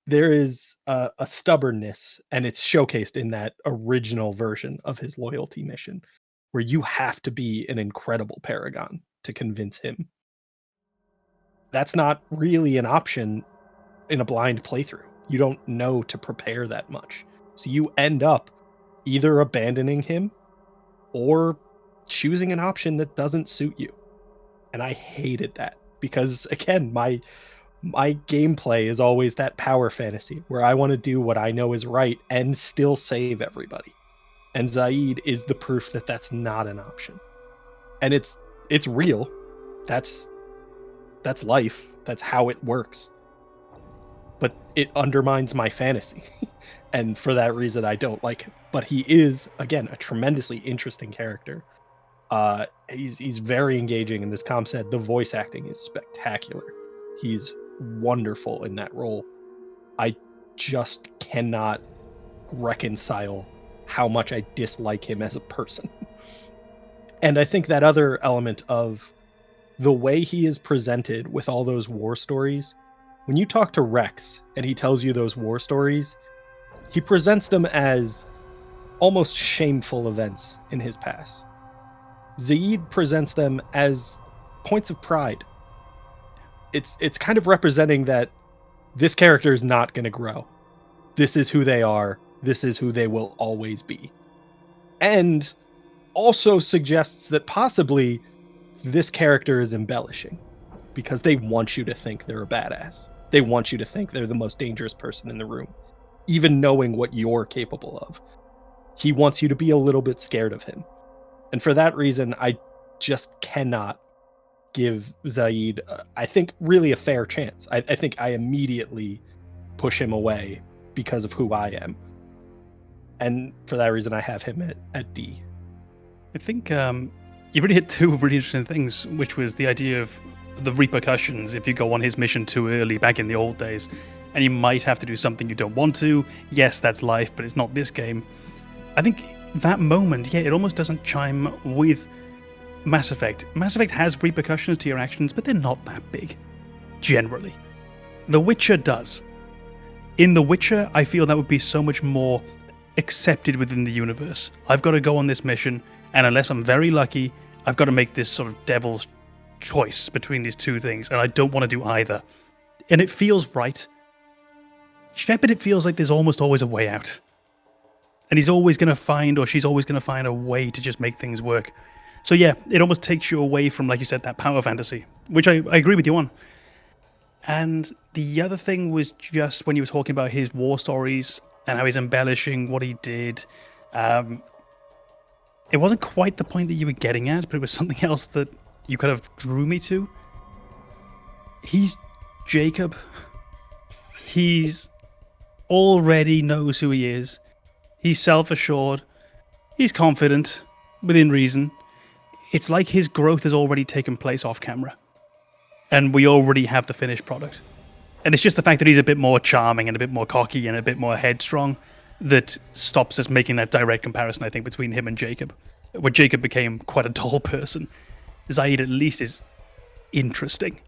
There is a stubbornness, and it's showcased in that original version of his loyalty mission, where you have to be an incredible paragon to convince him. That's not really an option in a blind playthrough. You don't know to prepare that much. So you end up either abandoning him or choosing an option that doesn't suit you. And I hated that because, again, my gameplay is always that power fantasy where I want to do what I know is right and still save everybody. And Zaeed is the proof that that's not an option. And it's real. That's life. That's how it works. But it undermines my fantasy. And for that reason, I don't like him. But he is, again, a tremendously interesting character. He's very engaging, and as Com said, the voice acting is spectacular. He's wonderful in that role. I just cannot reconcile how much I dislike him as a person. And I think that other element of the way he is presented with all those war stories, when you talk to Rex and he tells you those war stories, he presents them as almost shameful events in his past. Zaeed presents them as points of pride. It's kind of representing that this character is not going to grow. This is who they are. This is who they will always be. And also suggests that possibly this character is embellishing because they want you to think they're a badass. They want you to think they're the most dangerous person in the room, even knowing what you're capable of. He wants you to be a little bit scared of him. And for that reason, I just cannot give Zaeed, I think, really a fair chance. I think I immediately push him away because of who I am. And for that reason, I have him at D. I think you really hit two really interesting things, which was the idea of the repercussions if you go on his mission too early back in the old days, and you might have to do something you don't want to. Yes, that's life, but it's not this game. I think that moment, it almost doesn't chime with Mass Effect. Mass Effect has repercussions to your actions, but they're not that big, generally. The Witcher does. In The Witcher, I feel that would be so much more accepted within the universe. I've got to go on this mission, and unless I'm very lucky, I've got to make this sort of devil's choice between these two things, and I don't want to do either. And it feels right. Shepard, it feels like there's almost always a way out. And he's always going to find, or she's always going to find a way to just make things work. So yeah, it almost takes you away from, like you said, that power fantasy, which I agree with you on. And the other thing was just when you were talking about his war stories and how he's embellishing what he did. It wasn't quite the point that you were getting at, but it was something else that you kind of drew me to. He's Jacob. He's already knows who he is. He's self-assured. He's confident, within reason. It's like his growth has already taken place off camera. And we already have the finished product. And it's just the fact that he's a bit more charming and a bit more cocky and a bit more headstrong that stops us making that direct comparison, I think, between him and Jacob. Where Jacob became quite a dull person. Zaeed at least is interesting.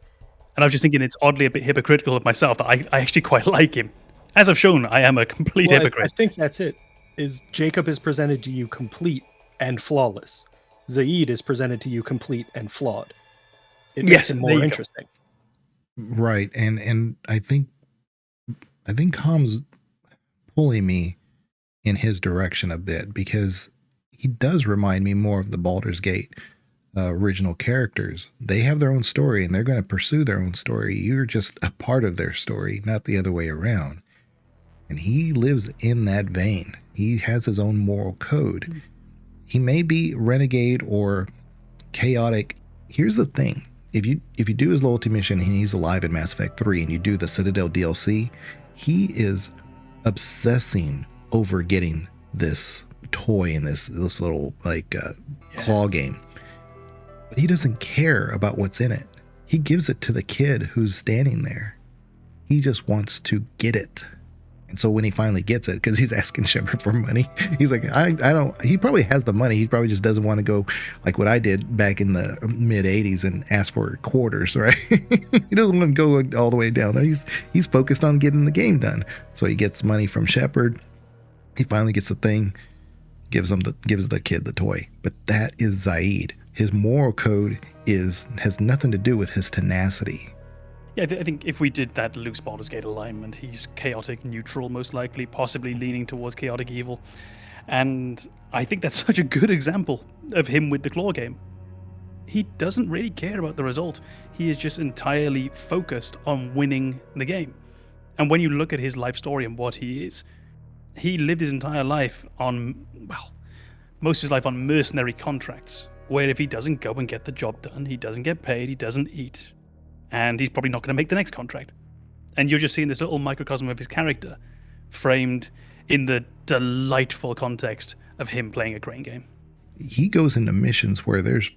And I was just thinking it's oddly a bit hypocritical of myself that I actually quite like him. As I've shown, I am a complete hypocrite. I think that's it. Is Jacob is presented to you complete and flawless. Zaeed is presented to you complete and flawed. It makes him more interesting. Right. And I think Com's pulling me in his direction a bit because he does remind me more of the Baldur's Gate original characters. They have their own story and they're going to pursue their own story. You're just a part of their story, not the other way around. And he lives in that vein. He has his own moral code. He may be renegade or chaotic. Here's the thing. If you do his loyalty mission and he's alive in Mass Effect 3 and you do the Citadel DLC, he is obsessing over getting this toy in this little claw game. But he doesn't care about what's in it. He gives it to the kid who's standing there. He just wants to get it. And so when he finally gets it, because he's asking Shepard for money, he's like, I don't, he probably has the money. He probably just doesn't want to go like what I did back in the mid 80s and ask for quarters, right? He doesn't want to go all the way down there. He's focused on getting the game done. So he gets money from Shepard. He finally gets the thing, gives the kid the toy. But that is Zaeed. His moral code has nothing to do with his tenacity. Yeah, I think if we did that loose Baldur's Gate alignment, he's chaotic neutral, most likely, possibly leaning towards chaotic evil. And I think that's such a good example of him with the claw game. He doesn't really care about the result. He is just entirely focused on winning the game. And when you look at his life story and what he is, he lived his entire life on, well, most of his life on mercenary contracts, where if he doesn't go and get the job done, he doesn't get paid, he doesn't eat. And he's probably not going to make the next contract. And you're just seeing this little microcosm of his character framed in the delightful context of him playing a crane game. He goes into missions where there's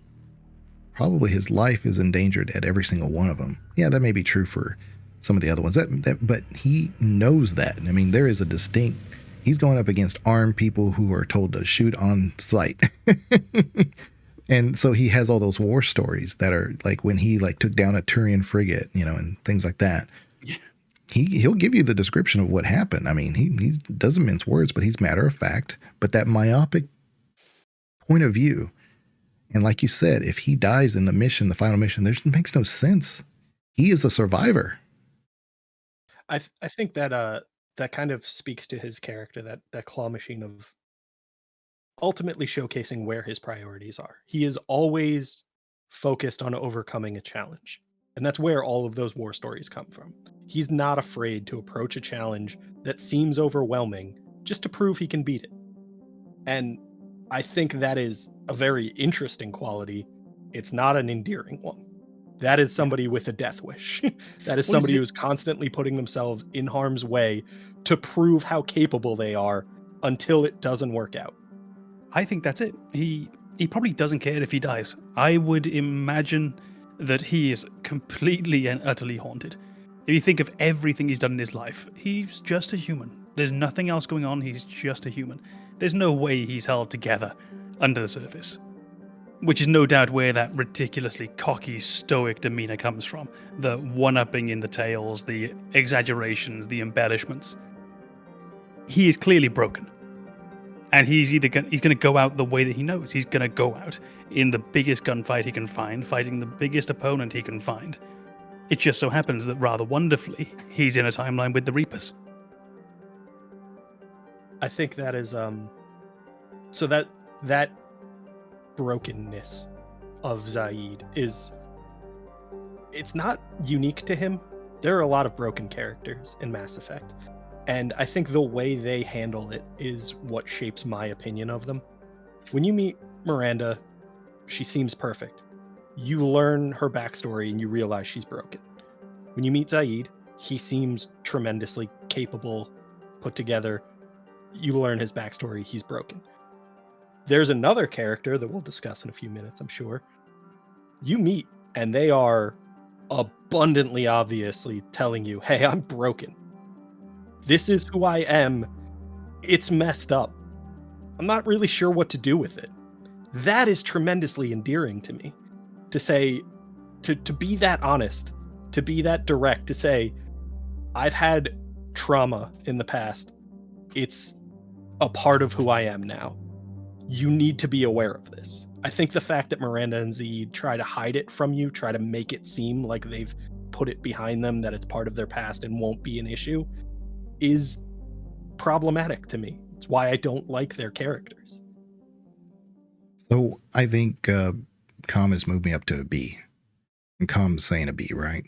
probably his life is endangered at every single one of them. Yeah, that may be true for some of the other ones, but he knows that. I mean, there is a distinct, he's going up against armed people who are told to shoot on sight. And so he has all those war stories that are like when he like took down a Turian frigate, and things like that. Yeah. He'll give you the description of what happened. I mean, he doesn't mince words, but he's matter of fact. But that myopic point of view, and like you said, if he dies in the final mission, it makes no sense. He is a survivor. I think that that kind of speaks to his character, that claw machine of ultimately showcasing where his priorities are. He is always focused on overcoming a challenge. And that's where all of those war stories come from. He's not afraid to approach a challenge that seems overwhelming just to prove he can beat it. And I think that is a very interesting quality. It's not an endearing one. That is somebody with a death wish. That is somebody who's constantly putting themselves in harm's way to prove how capable they are until it doesn't work out. I think that's it. He probably doesn't care if he dies. I would imagine that he is completely and utterly haunted. If you think of everything he's done in his life, he's just a human. There's nothing else going on. He's just a human. There's no way he's held together under the surface. Which is no doubt where that ridiculously cocky, stoic demeanor comes from. The one-upping in the tales, the exaggerations, the embellishments. He is clearly broken. And he's going to go out the way that he knows. He's going to go out in the biggest gunfight he can find, fighting the biggest opponent he can find. It just so happens that rather wonderfully, he's in a timeline with the Reapers. I think that is so that brokenness of Zaeed it's not unique to him. There are a lot of broken characters in Mass Effect. And I think the way they handle it is what shapes my opinion of them. When you meet Miranda, she seems perfect. You learn her backstory and you realize she's broken. When you meet Zaeed, he seems tremendously capable, put together. You learn his backstory, he's broken. There's another character that we'll discuss in a few minutes, I'm sure. You meet and they are abundantly obviously telling you, hey, I'm broken. This is who I am. It's messed up. I'm not really sure what to do with it. That is tremendously endearing to me. To say, to be that honest, to be that direct, to say, I've had trauma in the past. It's a part of who I am now. You need to be aware of this. I think the fact that Miranda and Zaeed try to hide it from you, try to make it seem like they've put it behind them, that it's part of their past and won't be an issue, is problematic to me. It's why I don't like their characters. So I think Com has moved me up to a B. And Com's saying a B, right?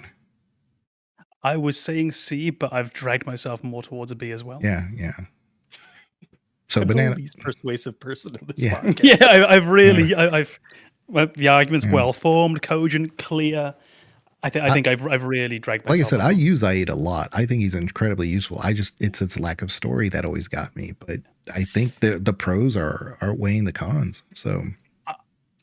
I was saying C, but I've dragged myself more towards a B as well. Yeah. So I'm Banana, the least persuasive person in this Yeah. podcast. Yeah, I've really, well, the argument's well formed, cogent, clear. I think I've really dragged myself. like I said, along. I use Zaeed a lot. I think he's incredibly useful. It's its lack of story that always got me. But I think the pros are weighing the cons. So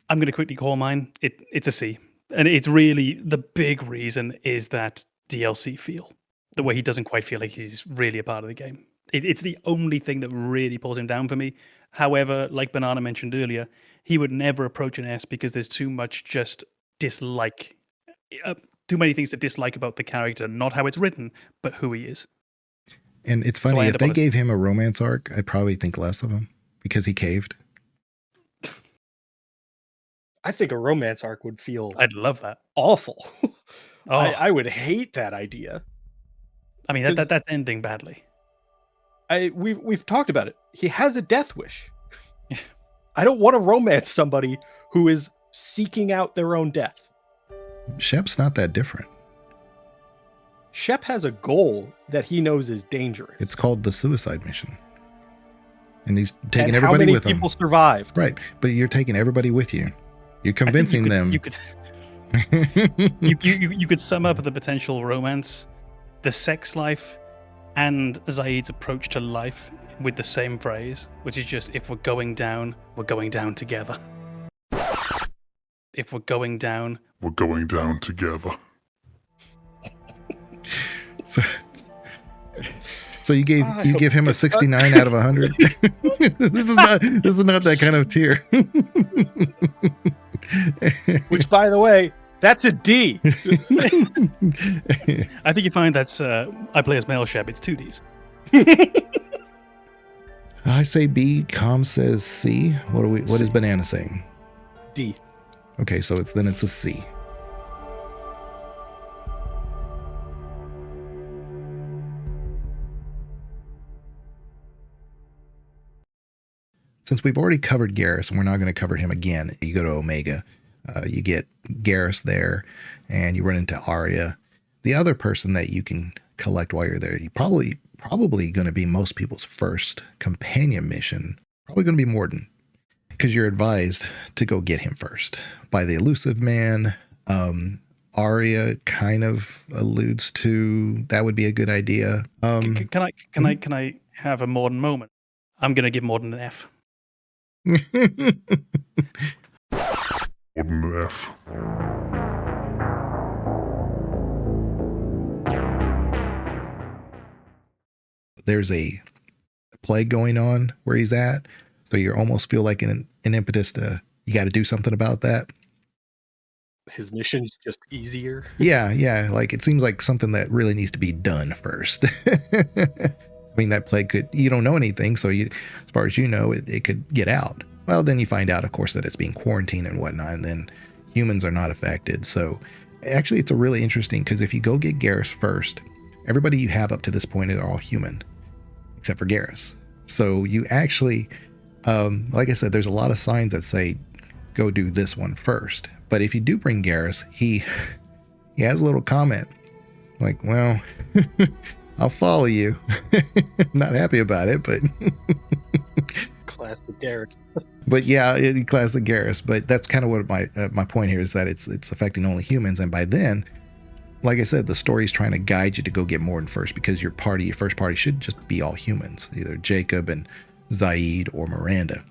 I'm going to quickly call mine. It's a C. And it's really, the big reason is that DLC feel. The way he doesn't quite feel like he's really a part of the game. It's the only thing that really pulls him down for me. However, like Banana mentioned earlier, he would never approach an S because there's too much just dislike. Too many things to dislike about the character, not how it's written, but who he is. And it's So funny, I if end up they on a- gave him a romance arc, I'd probably think less of him because he caved. I think a romance arc would feel I'd love that. awful. Oh, I would hate that idea. I mean, 'Cause- that's ending badly. We've talked about it. He has a death wish. Yeah. I don't want to romance somebody who is seeking out their own death. Shep's not that different. Shep has a goal that he knows is dangerous. It's called the suicide mission. And he's taking and everybody how many with him. people survived? Right. But you're taking everybody with you. You're convincing them. You could you could sum up the potential romance, the sex life, and Zaeed's approach to life with the same phrase, which is just, if we're going down together. If we're going down, We're going down together. So you give him a 69 out of 100. This is not that kind of tier. Which, by the way, that's a D. I think you find that's I play as male Shep. It's 2Ds. I say B. Com says C. What is Banana saying? D. Okay, so then it's a C. Since we've already covered Garrus, and we're not going to cover him again, you go to Omega, you get Garrus there, and you run into Arya. The other person that you can collect while you're there, you probably going to be most people's first companion mission, probably going to be Mordin, because you're advised to go get him first by the elusive man. Arya kind of alludes to that would be a good idea. Can I have a Mordin moment? I'm gonna give Mordin an F. What an F. There's a plague going on where he's at, so you almost feel like an impetus to, you got to do something about that. His mission's just easier. Yeah, like it seems like something that really needs to be done first. I mean, that plague you don't know anything, so as far as you know, it could get out. Well, then you find out, of course, that it's being quarantined and whatnot, and then humans are not affected. So actually, it's a really interesting, because if you go get Garrus first, everybody you have up to this point are all human, except for Garrus. So you actually, like I said, there's a lot of signs that say, go do this one first. But if you do bring Garrus, he has a little comment like, well, I'll follow you. Not happy about it, but Classic Garrett. but yeah, classic Garrus. But that's kind of what my point here is, that it's affecting only humans. And by then, like I said, the story's trying to guide you to go get Mordin first, because your first party should just be all humans, either Jacob and Zaeed or Miranda.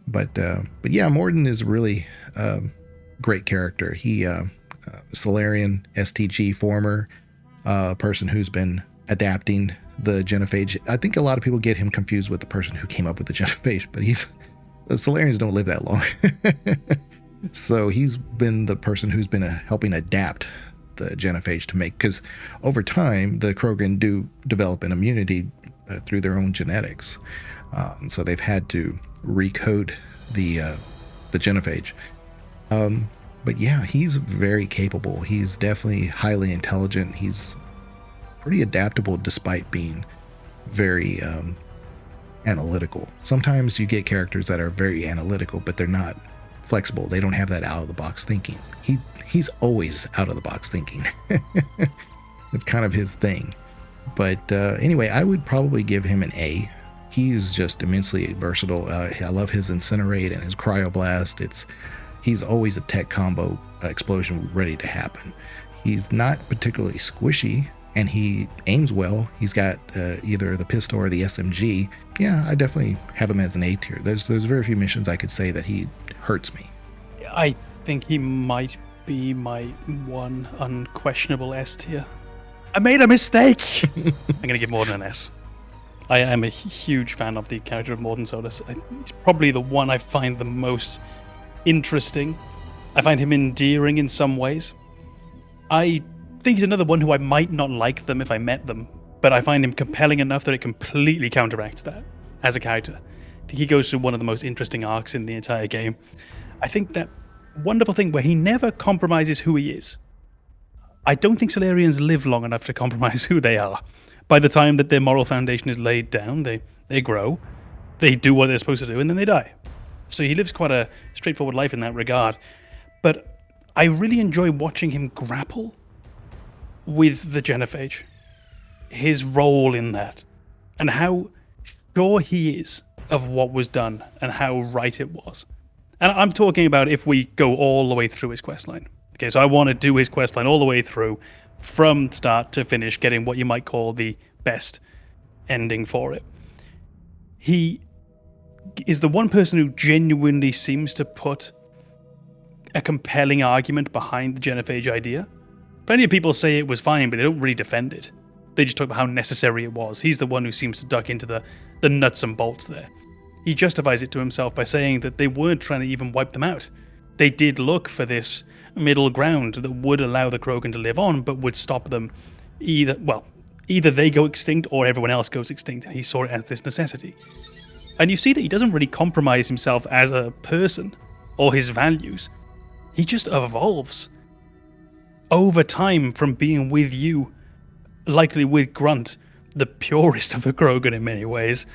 But yeah, Mordin is really great character. He Solarian STG former person who's been adapting the genophage. I think a lot of people get him confused with the person who came up with the genophage, but the Solarians don't live that long. So he's been the person who's been helping adapt the genophage to make, because over time the Krogan do develop an immunity through their own genetics. So they've had to recode the genophage. But yeah, he's very capable. He's definitely highly intelligent. He's pretty adaptable despite being very analytical. Sometimes you get characters that are very analytical, but they're not flexible. They don't have that out of the box thinking. He's always out of the box thinking. It's kind of his thing. But anyway, I would probably give him an A. He's just immensely versatile. I love his Incinerate and his Cryoblast. He's always a tech combo explosion ready to happen. He's not particularly squishy, and he aims well. He's got either the pistol or the SMG. Yeah, I definitely have him as an A tier. There's very few missions I could say that he hurts me. I think he might be my one unquestionable S tier. I made a mistake. I'm gonna give Mordin an S. I am a huge fan of the character of Mordin Solus. He's probably the one I find the most interesting. I find him endearing in some ways. I think he's another one who I might not like them if I met them, but I find him compelling enough that it completely counteracts that as a character. I think he goes through one of the most interesting arcs in the entire game. I think that wonderful thing where he never compromises who he is. I don't think Solarians live long enough to compromise who they are. By the time that their moral foundation is laid down, they grow, they do what they're supposed to do, and then they die. So he lives quite a straightforward life in that regard. But I really enjoy watching him grapple with the genophage, his role in that, and how sure he is of what was done and how right it was. And I'm talking about if we go all the way through his questline. Okay, so I want to do his questline all the way through, from start to finish, getting what you might call the best ending for it. He is the one person who genuinely seems to put a compelling argument behind the genophage idea. Plenty of people say it was fine, but they don't really defend it. They just talk about how necessary it was. He's the one who seems to duck into the nuts and bolts there. He justifies it to himself by saying that they weren't trying to even wipe them out. They did look for this middle ground that would allow the Krogan to live on, but would stop them either they go extinct or everyone else goes extinct. He saw it as this necessity. And you see that he doesn't really compromise himself as a person or his values. He just evolves over time from being with you, likely with Grunt, the purest of the Krogan in many ways,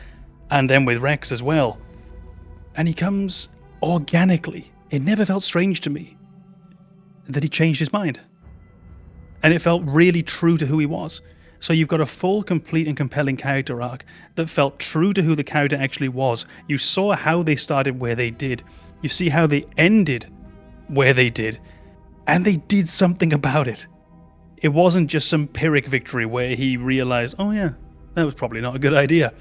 and then with Rex as well. And he comes organically. It never felt strange to me that he changed his mind. And it felt really true to who he was. So you've got a full, complete, and compelling character arc that felt true to who the character actually was. You saw how they started where they did. You see how they ended where they did. And they did something about it. It wasn't just some Pyrrhic victory where he realized, oh yeah, that was probably not a good idea.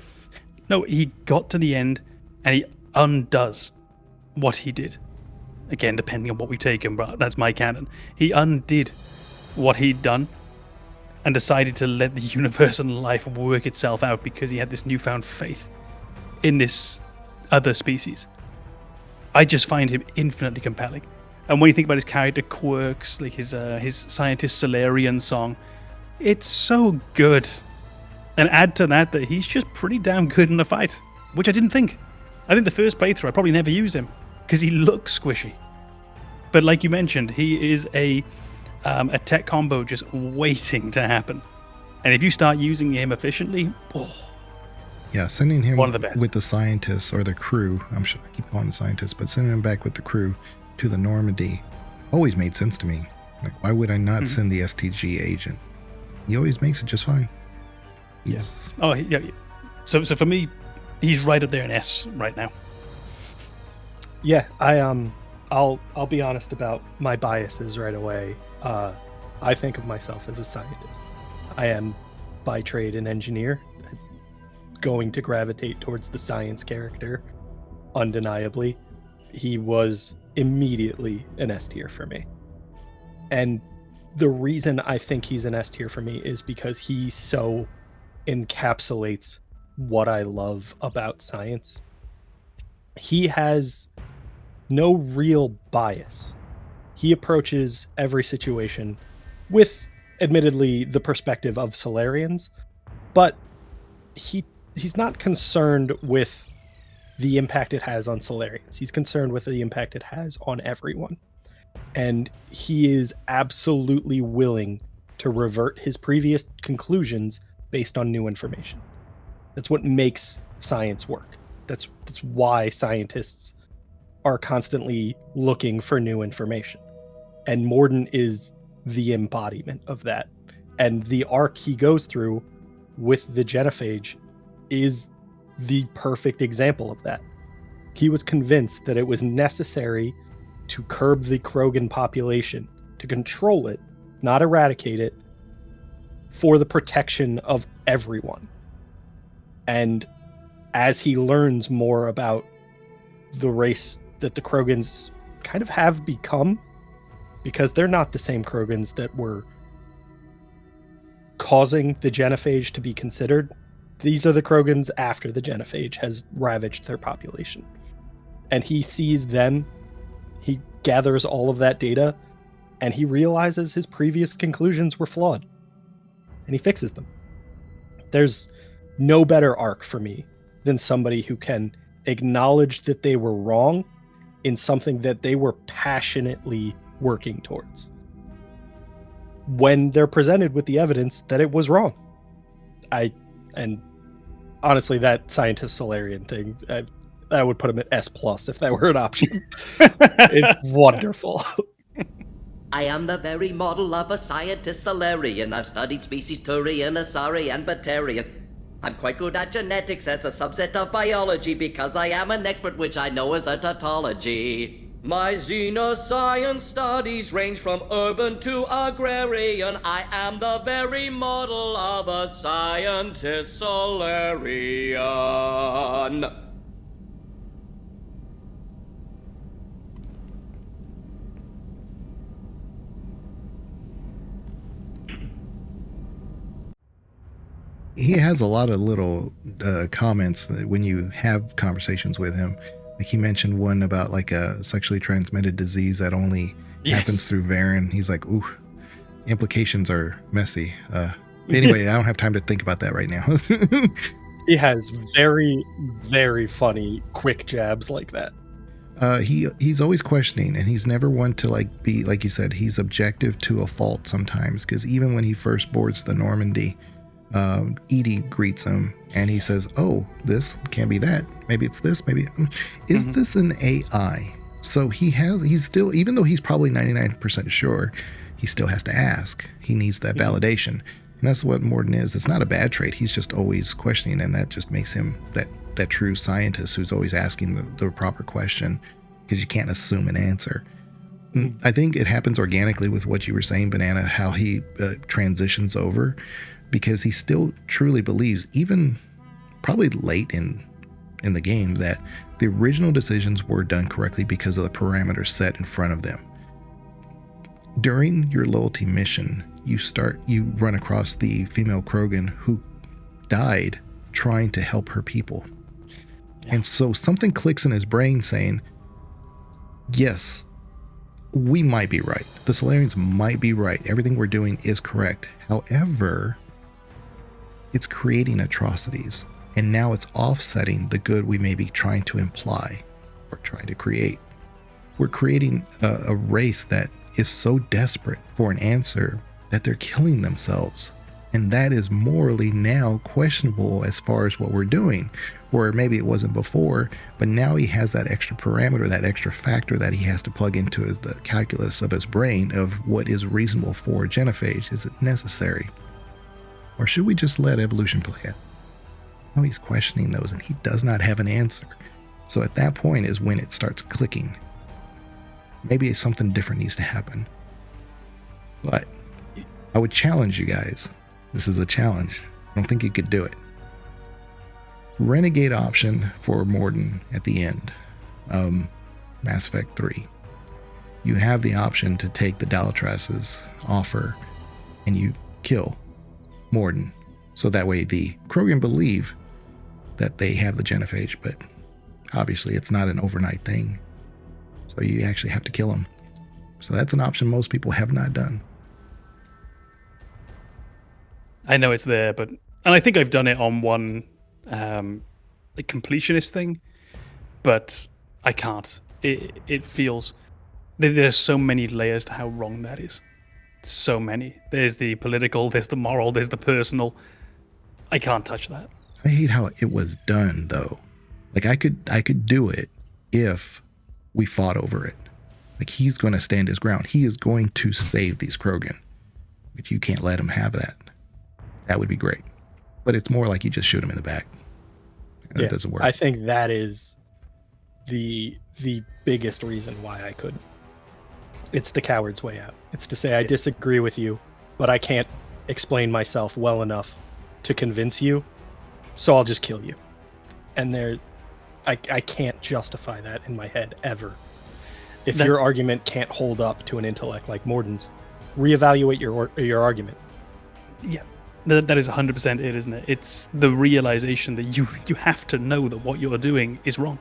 No, he got to the end and he undoes what he did. Again, depending on what we take him, but that's my canon. He undid what he'd done and decided to let the universe and life work itself out because he had this newfound faith in this other species. I just find him infinitely compelling. And when you think about his character quirks, like his scientist Solarian song, it's so good. And add to that he's just pretty damn good in a fight, which I didn't think. I think the first playthrough I probably never used him because he looks squishy. But like you mentioned, he is a tech combo just waiting to happen. And if you start using him efficiently, yeah, sending him one of the best. With the scientists or the crew, I'm sure I keep calling him scientists, but sending him back with the crew to the Normandy always made sense to me. Like, why would I not send the STG agent? He always makes it just fine. Yes. Oh, yeah. So for me, he's right up there in S right now. Yeah, I'll be honest about my biases right away. I think of myself as a scientist. I am by trade an engineer, going to gravitate towards the science character, undeniably. He was immediately an S tier for me. And the reason I think he's an S tier for me is because he so encapsulates what I love about science. He has no real bias. He approaches every situation with, admittedly, the perspective of Solarians, but he's not concerned with the impact it has on Solarians. He's concerned with the impact it has on everyone. And he is absolutely willing to revert his previous conclusions based on new information. That's what makes science work. That's why scientists are constantly looking for new information. And Mordin is the embodiment of that. And the arc he goes through with the genophage is the perfect example of that. He was convinced that it was necessary to curb the Krogan population, to control it, not eradicate it, for the protection of everyone. And as he learns more about the race that the Krogans kind of have become, because they're not the same Krogans that were causing the genophage to be considered. these are the Krogans after the genophage has ravaged their population. And he sees them, he gathers all of that data, and he realizes his previous conclusions were flawed. And he fixes them. There's no better arc for me than somebody who can acknowledge that they were wrong in something that they were passionately working towards, when they're presented with the evidence that it was wrong. And honestly, that scientist Solarian thing, I would put him at S+ if that were an option. It's wonderful. I am the very model of a scientist Solarian. I've studied species Turian, Asari, and Batarian. I'm quite good at genetics as a subset of biology because I am an expert, which I know is a tautology. My xenoscience studies range from urban to agrarian. I am the very model of a scientist Solarian. He has a lot of little comments that when you have conversations with him. Like he mentioned one about like a sexually transmitted disease that only happens through Varen. He's like, ooh, implications are messy. Anyway, I don't have time to think about that right now. He has very, very funny quick jabs like that. He's always questioning, and he's never one to like be, like you said, he's objective to a fault sometimes, because even when he first boards the Normandy, Edie greets him and he says, oh, this can't be that, maybe it's this, maybe is this an AI? So he's still, even though he's probably 99% sure, he still has to ask. He needs that validation, and that's what Mordin is. It's not a bad trait. He's just always questioning, and that just makes him that true scientist who's always asking the proper question, because you can't assume an answer. I think it happens organically with what you were saying, Banana, how he transitions over, because he still truly believes, even probably late in the game, that the original decisions were done correctly because of the parameters set in front of them. During your loyalty mission, you run across the female Krogan who died trying to help her people. Yeah. And so something clicks in his brain saying, yes, we might be right. The Solarians might be right. Everything we're doing is correct. However, it's creating atrocities, and now it's offsetting the good we may be trying to imply or trying to create. We're creating a race that is so desperate for an answer that they're killing themselves, and that is morally now questionable as far as what we're doing, where maybe it wasn't before, but now he has that extra parameter, that extra factor that he has to plug into the calculus of his brain of what is reasonable for a genophage. Is it necessary? Or should we just let evolution play it? No, he's questioning those, and he does not have an answer. So at that point is when it starts clicking. Maybe something different needs to happen. But I would challenge you guys. This is a challenge. I don't think you could do it. Renegade option for Mordin at the end. Mass Effect 3. You have the option to take the Dalatras's offer and you kill Mordin, so that way the Krogan believe that they have the genophage, but obviously it's not an overnight thing, so you actually have to kill him. So that's an option most people have not done. I know it's there, and I think I've done it on one like completionist thing, but I can't. It feels there's so many layers to how wrong that is. So many. There's the political, there's the moral, there's the personal. I can't touch that. I hate how it was done, though. Like I could do it if we fought over it. Like he's going to stand his ground. He is going to save these Krogan, but you can't let him have that. That would be great, but it's more like you just shoot him in the back. It doesn't work. I think that is the biggest reason why I couldn't. It's the coward's way out. It's to say, I disagree with you, but I can't explain myself well enough to convince you, so I'll just kill you. And I can't justify that in my head ever. If your argument can't hold up to an intellect like Mordin's, reevaluate your argument. Yeah. That is 100% it, isn't it? It's the realization that you have to know that what you're doing is wrong.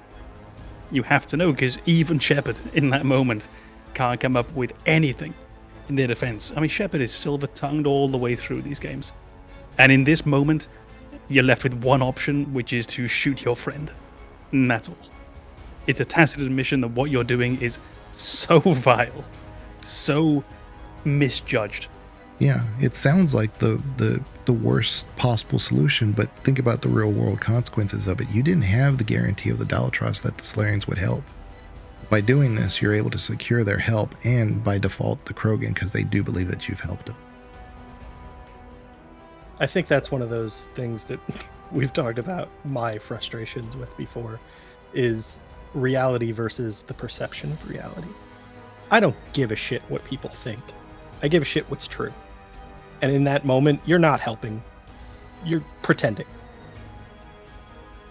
You have to know, because even Shepard in that moment can't come up with anything in their defense. I mean, Shepard is silver-tongued all the way through these games. And in this moment, you're left with one option, which is to shoot your friend. And that's all. It's a tacit admission that what you're doing is so vile, so misjudged. Yeah, it sounds like the worst possible solution, but think about the real world consequences of it. You didn't have the guarantee of the Dalatrass that the Solarians would help. By doing this, you're able to secure their help, and by default, the Krogan, because they do believe that you've helped them. I think that's one of those things that we've talked about my frustrations with before, is reality versus the perception of reality. I don't give a shit what people think. I give a shit what's true. And in that moment, you're not helping. You're pretending.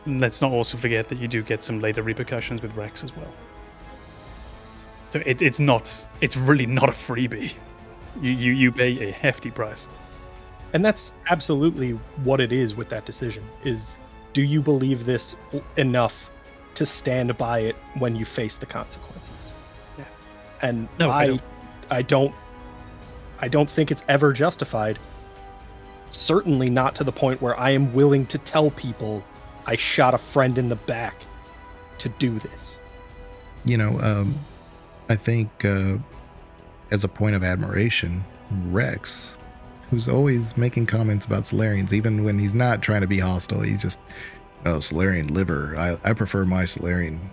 Let's not also forget that you do get some later repercussions with Rex as well. So it's really not a freebie. You pay a hefty price. And that's absolutely what it is with that decision, is do you believe this enough to stand by it when you face the consequences? Yeah. And no, I don't think it's ever justified. Certainly not to the point where I am willing to tell people I shot a friend in the back to do this. You know, I think as a point of admiration, Rex, who's always making comments about Solarians, even when he's not trying to be hostile, he's just, oh, Solarian liver. I prefer my Solarian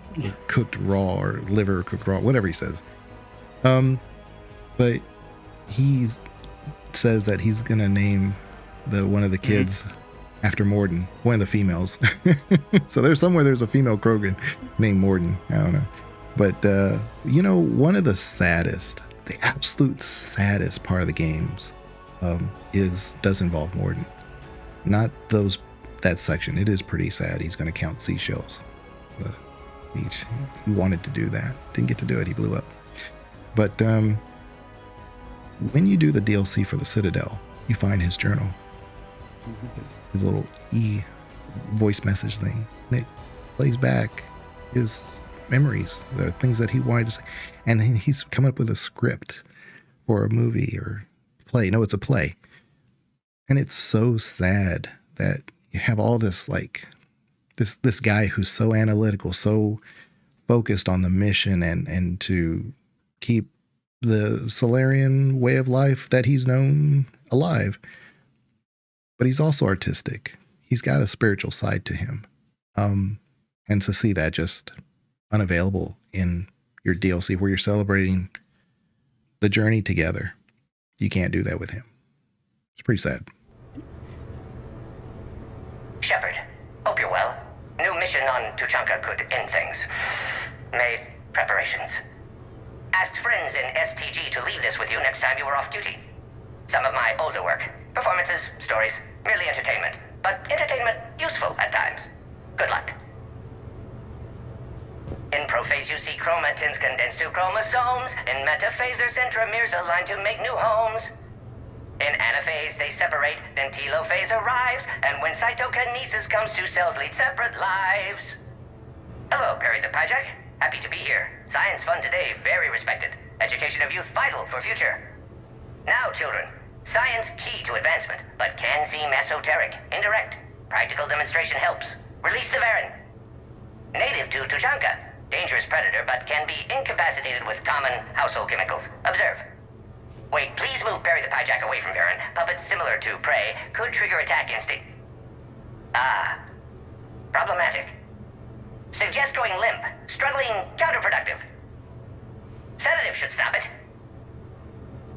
cooked raw, or liver cooked raw, whatever he says. But he says that he's gonna name one of the kids after Mordin, one of the females. So there's a female Krogan named Mordin. I don't know. But one of the absolute saddest part of the games does involve Mordin. Not that section. It is pretty sad. He's going to count seashells on the beach. He wanted to do that. Didn't get to do it. He blew up. But when you do the DLC for the Citadel, you find his journal. His little voice message thing. And it plays back his memories, the things that he wanted to say. And he's come up with a script for a movie or play. No, it's a play. And it's so sad that you have all this, like, this guy who's so analytical, so focused on the mission and to keep the Solarian way of life that he's known alive. But he's also artistic. He's got a spiritual side to him. And to see that just unavailable in your DLC where you're celebrating the journey together, you can't do that with him. It's pretty sad. Shepard, hope you're well. New mission on Tuchanka could end things. Made preparations. Asked friends in STG to leave this with you next time you were off duty. Some of my older work. Performances, stories, merely entertainment. But entertainment useful at times. Good luck. In prophase you see chromatins condensed to chromosomes. In metaphase their centromeres align to make new homes. In anaphase they separate, then telophase arrives. And when cytokinesis comes, two cells lead separate lives. Hello, Perry the Pyjack. Happy to be here. Science fun today, very respected. Education of youth vital for future. Now, children, science key to advancement, but can seem esoteric, indirect. Practical demonstration helps. Release the Varen. Native to Tuchanka. Dangerous predator, but can be incapacitated with common household chemicals. Observe. Wait, please move Perry the Pyjack away from Varen. Puppets similar to prey could trigger attack instinct. Ah. Problematic. Suggest going limp. Struggling counterproductive. Sedative should stop it.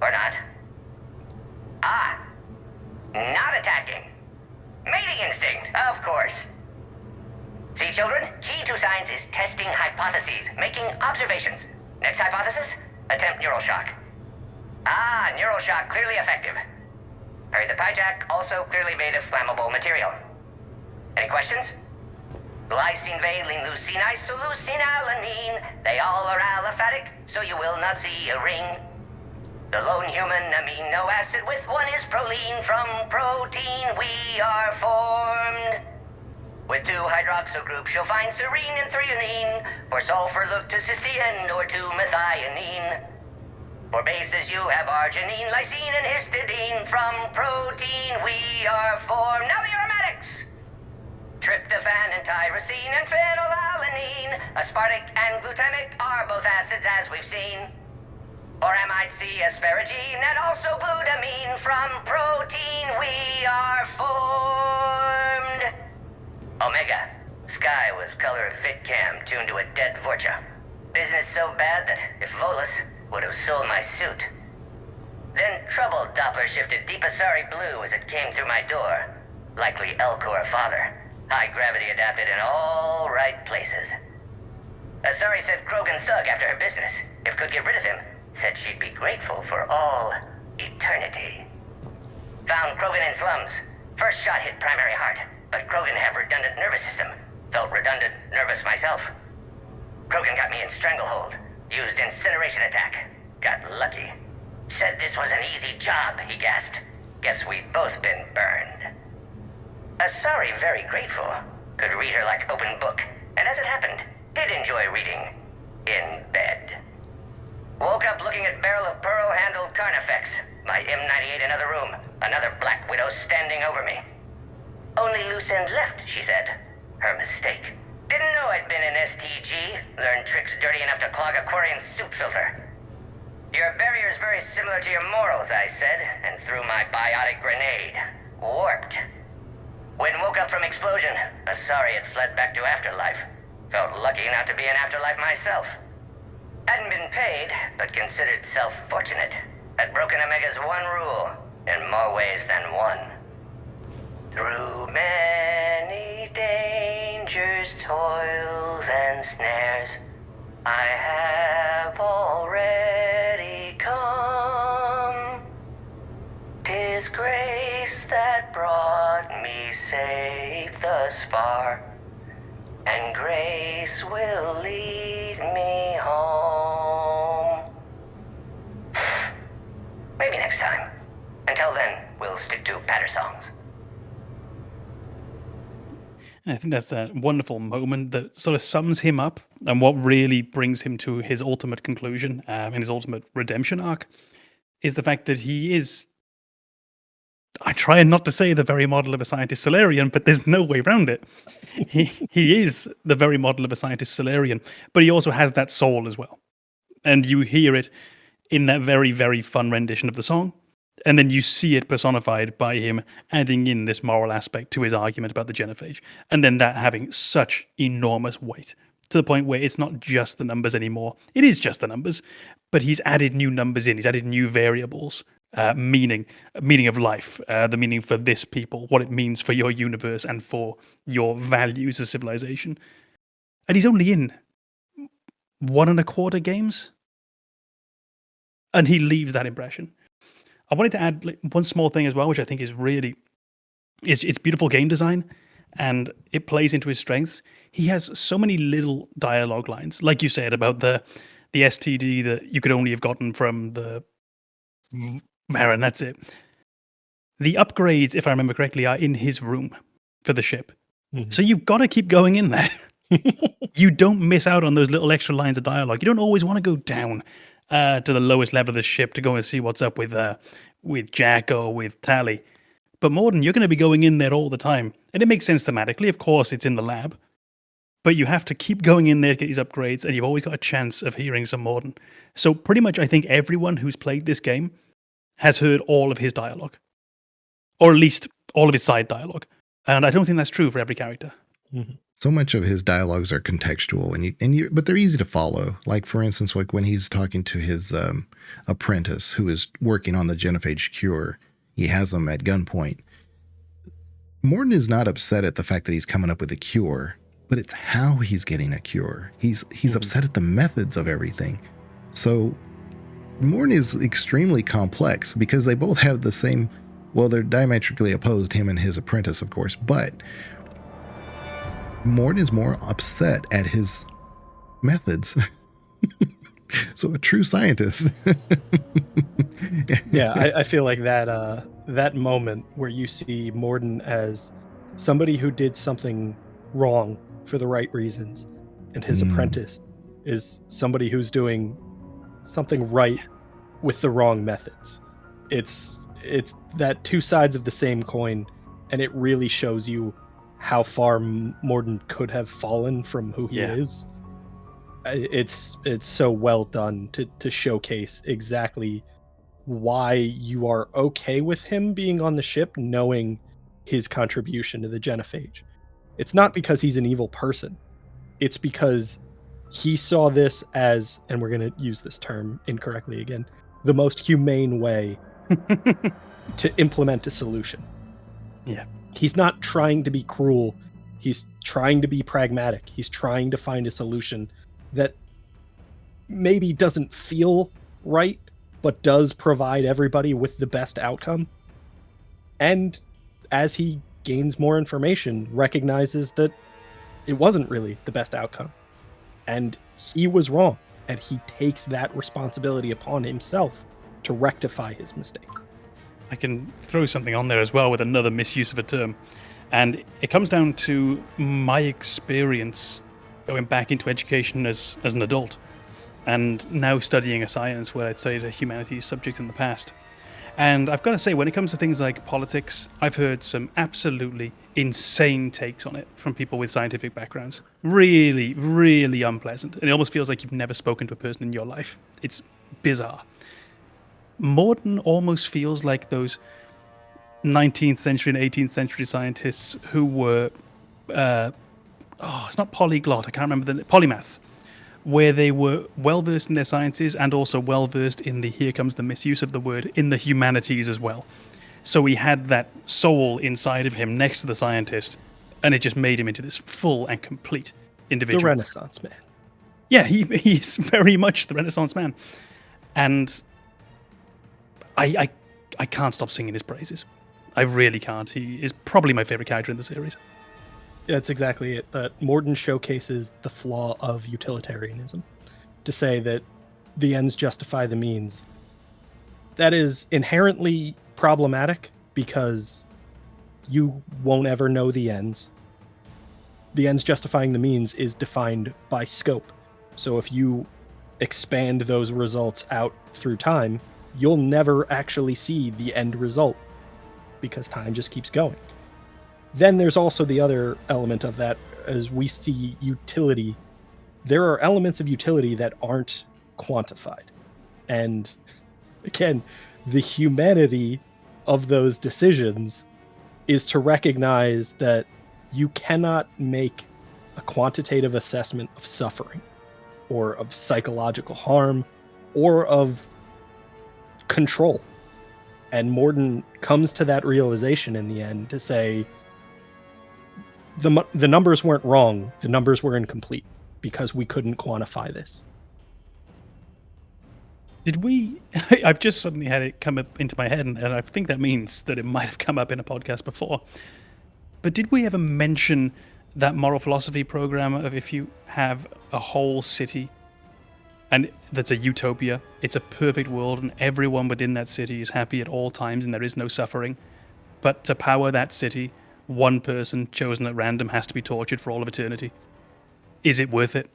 Or not. Ah. Not attacking. Mating instinct, of course. See, children? Key to science is testing hypotheses, making observations. Next hypothesis? Attempt neural shock. Ah, neural shock clearly effective. Perry the Pyjack also clearly made of flammable material. Any questions? Glycine, valine, leucine, isoleucine, alanine. They all are aliphatic, so you will not see a ring. The lone human amino acid with one is proline. From protein we are formed. With 2 hydroxyl groups you'll find serine and threonine. For sulfur look to cysteine or to methionine. For bases you have arginine, lysine, and histidine. From protein we are formed. Now the aromatics! Tryptophan and tyrosine and phenylalanine. Aspartic and glutamic are both acids as we've seen. Or amide C, asparagine, and also glutamine. From protein we are formed. Omega. Sky was color of VidCam tuned to a dead Vorcha. Business so bad that if Volus would have sold my suit. Then troubled Doppler shifted Deepasari blue as it came through my door. Likely Elcor father. High gravity adapted in all right places. Asari said Krogan thug after her business. If could get rid of him, said she'd be grateful for all eternity. Found Krogan in slums. First shot hit primary heart, but Krogan have redundant nervous system. Felt redundant nervous myself. Krogan got me in stranglehold. Used incineration attack. Got lucky. Said this was an easy job, he gasped. Guess we've both been burned. Asari very grateful. Could read her like open book, and as it happened, did enjoy reading. In bed. Woke up looking at barrel of pearl-handled Carnifex. My M98 in other room. Another Black Widow standing over me. Only loose end left, she said. Her mistake. Didn't know I'd been in STG. Learned tricks dirty enough to clog a Quarian soup filter. Your barrier's very similar to your morals, I said, and threw my biotic grenade. Warped. When woke up from explosion, Asari had fled back to Afterlife. Felt lucky not to be in Afterlife myself. Hadn't been paid, but considered self-fortunate. Had broken Omega's one rule, in more ways than one. Through many dangers, toils, and snares, I have already come. 'Tis grace that brought me safe thus far, and grace will lead me home. Maybe next time. Until then, we'll stick to patter songs. And I think that's a wonderful moment that sort of sums him up and what really brings him to his ultimate conclusion and his ultimate redemption arc is the fact that he is, I try not to say the very model of a scientist Solarian, but there's no way around it. He is the very model of a scientist Solarian, but he also has that soul as well. And you hear it in that very, very fun rendition of the song. And then you see it personified by him adding in this moral aspect to his argument about the genophage. And then that having such enormous weight to the point where it's not just the numbers anymore. It is just the numbers, but he's added new numbers in. He's added new variables, meaning of life, the meaning for this people, what it means for your universe and for your values as civilization. And he's only in 1.25 games. And he leaves that impression. I wanted to add one small thing as well, which I think is really, it's beautiful game design and it plays into his strengths. He has so many little dialogue lines, like you said about the STD that you could only have gotten from the Marin, that's it. The upgrades, if I remember correctly, are in his room for the ship. Mm-hmm. So you've got to keep going in there. You don't miss out on those little extra lines of dialogue. You don't always want to go down to the lowest level of the ship to go and see what's up with Jack or with Tally. But Mordin, you're going to be going in there all the time. And it makes sense thematically. Of course, it's in the lab. But you have to keep going in there to get these upgrades, and you've always got a chance of hearing some Mordin. So pretty much I think everyone who's played this game has heard all of his dialogue. Or at least all of his side dialogue. And I don't think that's true for every character. Mm-hmm. So much of his dialogues are contextual, but they're easy to follow. Like, for instance, like when he's talking to his apprentice who is working on the genophage cure, he has him at gunpoint. Mordin is not upset at the fact that he's coming up with a cure, but it's how he's getting a cure. He's upset at the methods of everything. So Mordin is extremely complex because they both have the same, well, they're diametrically opposed, him and his apprentice, of course, but Mordin is more upset at his methods. So a true scientist. Yeah, I feel like that moment where you see Mordin as somebody who did something wrong for the right reasons, and his apprentice is somebody who's doing something right with the wrong methods. It's that two sides of the same coin, and it really shows you how far Mordin could have fallen from who he is. It's so well done to showcase exactly why you are okay with him being on the ship, knowing his contribution to the genophage. It's not because he's an evil person. It's because he saw this as, and we're going to use this term incorrectly again, the most humane way to implement a solution. Yeah. He's not trying to be cruel. He's trying to be pragmatic. He's trying to find a solution that maybe doesn't feel right, but does provide everybody with the best outcome. And as he gains more information, recognizes that it wasn't really the best outcome. And he was wrong. And he takes that responsibility upon himself to rectify his mistake. I can throw something on there as well with another misuse of a term. And it comes down to my experience going back into education as an adult, and now studying a science where I'd studied a humanities subject in the past. And I've got to say, when it comes to things like politics, I've heard some absolutely insane takes on it from people with scientific backgrounds. Really, really unpleasant. And it almost feels like you've never spoken to a person in your life. It's bizarre. Mordin almost feels like those 19th century and 18th century scientists who were, it's not polyglot, I can't remember the polymaths, where they were well-versed in their sciences and also well-versed in the, here comes the misuse of the word, in the humanities as well. So he had that soul inside of him next to the scientist, and it just made him into this full and complete individual. The Renaissance man. Yeah, he's very much the Renaissance man. And I can't stop singing his praises. I really can't. He is probably my favorite character in the series. That's exactly it. That Mordin showcases the flaw of utilitarianism. To say that the ends justify the means. That is inherently problematic because you won't ever know the ends. The ends justifying the means is defined by scope. So if you expand those results out through time, you'll never actually see the end result because time just keeps going. Then there's also the other element of that, as we see utility. There are elements of utility that aren't quantified. And again, the humanity of those decisions is to recognize that you cannot make a quantitative assessment of suffering or of psychological harm or of control. And Mordin comes to that realization in the end to say, the numbers weren't wrong, the numbers were incomplete because we couldn't quantify this. Did we... I've just suddenly had it come up into my head, and I think that means that it might have come up in a podcast before. But did we ever mention that moral philosophy program of if you have a whole city and that's a utopia, it's a perfect world and everyone within that city is happy at all times and there is no suffering, but to power that city, one person chosen at random has to be tortured for all of eternity. Is it worth it?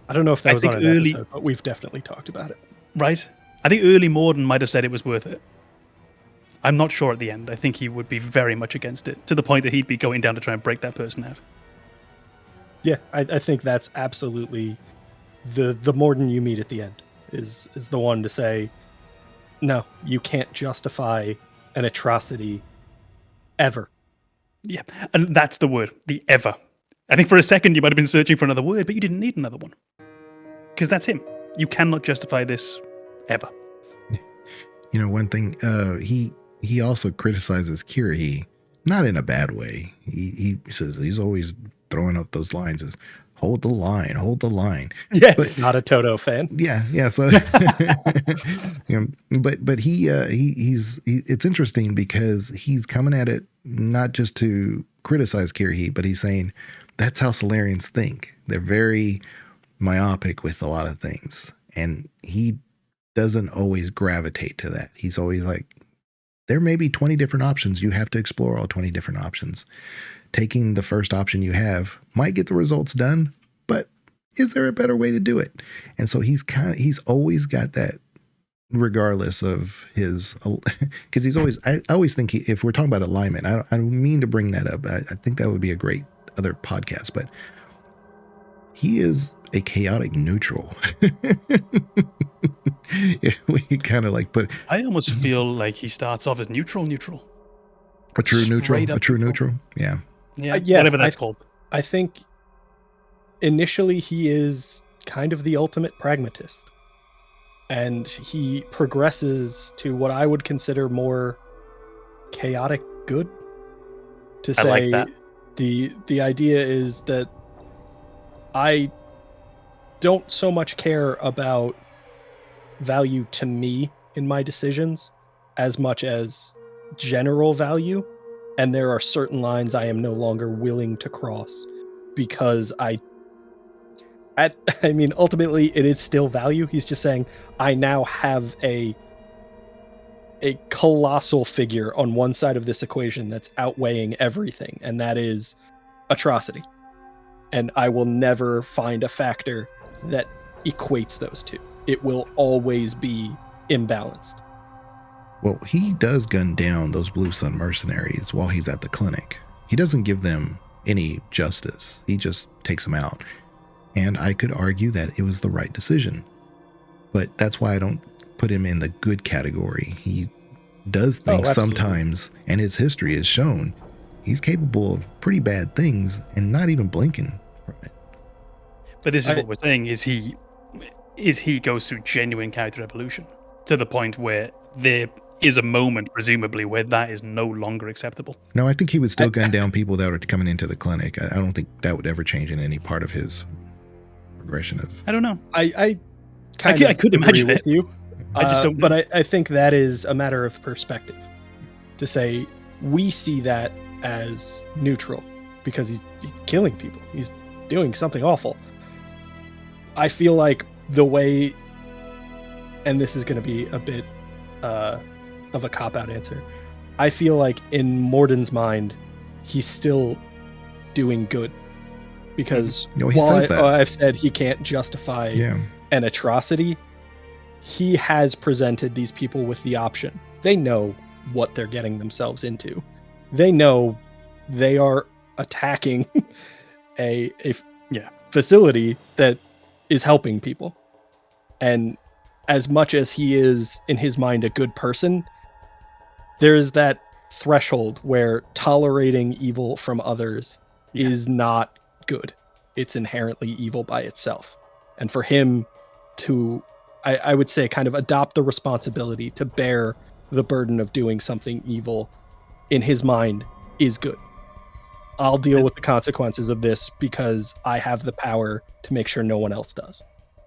I don't know if that was on an episode, but we've definitely talked about it. Right? I think early Mordin might have said it was worth it. I'm not sure at the end. I think he would be very much against it, to the point that he'd be going down to try and break that person out. Yeah, I think that's absolutely the Mordin you meet at the end is the one to say, no, you can't justify an atrocity ever. Yeah, and that's the word, the ever. I think for a second you might have been searching for another word, but you didn't need another one. Because that's him. You cannot justify this ever. You know, one thing, he also criticizes Kirihee, not in a bad way. He says he's always throwing up those lines as, hold the line, hold the line. Yes, but, not a Toto fan. Yeah. So, you know, but he's it's interesting because he's coming at it not just to criticize Kirihee, but he's saying that's how Solarians think. They're very myopic with a lot of things, And he doesn't always gravitate to that. He's always like, there may be 20 different options. You have to explore all 20 different options. Taking the first option you have might get the results done, but is there a better way to do it? And so he's always got that, regardless of his, because he's always, I always think if we're talking about alignment, I don't mean to bring that up. I think that would be a great other podcast, but he is a chaotic neutral. We kind of like put. I almost feel like he starts off as neutral. A true neutral. Straight up A true neutral. Yeah. Yeah, Yeah, whatever that's called. I think initially he is kind of the ultimate pragmatist. And he progresses to what I would consider more chaotic good. To say I like that. The idea is that I don't so much care about value to me in my decisions as much as general value, and there are certain lines I am no longer willing to cross because ultimately it is still value. He's just saying I now have a colossal figure on one side of this equation that's outweighing everything, and that is atrocity. And I will never find a factor that equates those two. It will always be imbalanced. Well, he does gun down those Blue Sun mercenaries while he's at the clinic. He doesn't give them any justice. He just takes them out. And I could argue that it was the right decision. But that's why I don't put him in the good category. He does things sometimes, and his history has shown he's capable of pretty bad things and not even blinking from it. But this is what we're saying, is he goes through genuine character evolution to the point where there is a moment, presumably, where that is no longer acceptable. No, I think he would still gun down people that are coming into the clinic. I don't think that would ever change in any part of his progression of... I don't know. I could imagine with you. I just don't know. But I think that is a matter of perspective. To say, we see that as neutral because he's killing people. He's doing something awful. I feel like the way, and this is going to be a bit of a cop-out answer, I feel like in Mordin's mind, he's still doing good. Because I've said he can't justify an atrocity, he has presented these people with the option. They know what they're getting themselves into. They know they are attacking a facility that is helping people. And as much as he is, in his mind, a good person, there is that threshold where tolerating evil from others is not good. It's inherently evil by itself. And for him to, I would say, kind of adopt the responsibility to bear the burden of doing something evil, in his mind, is good. I'll deal with the consequences of this because I have the power to make sure no one else does.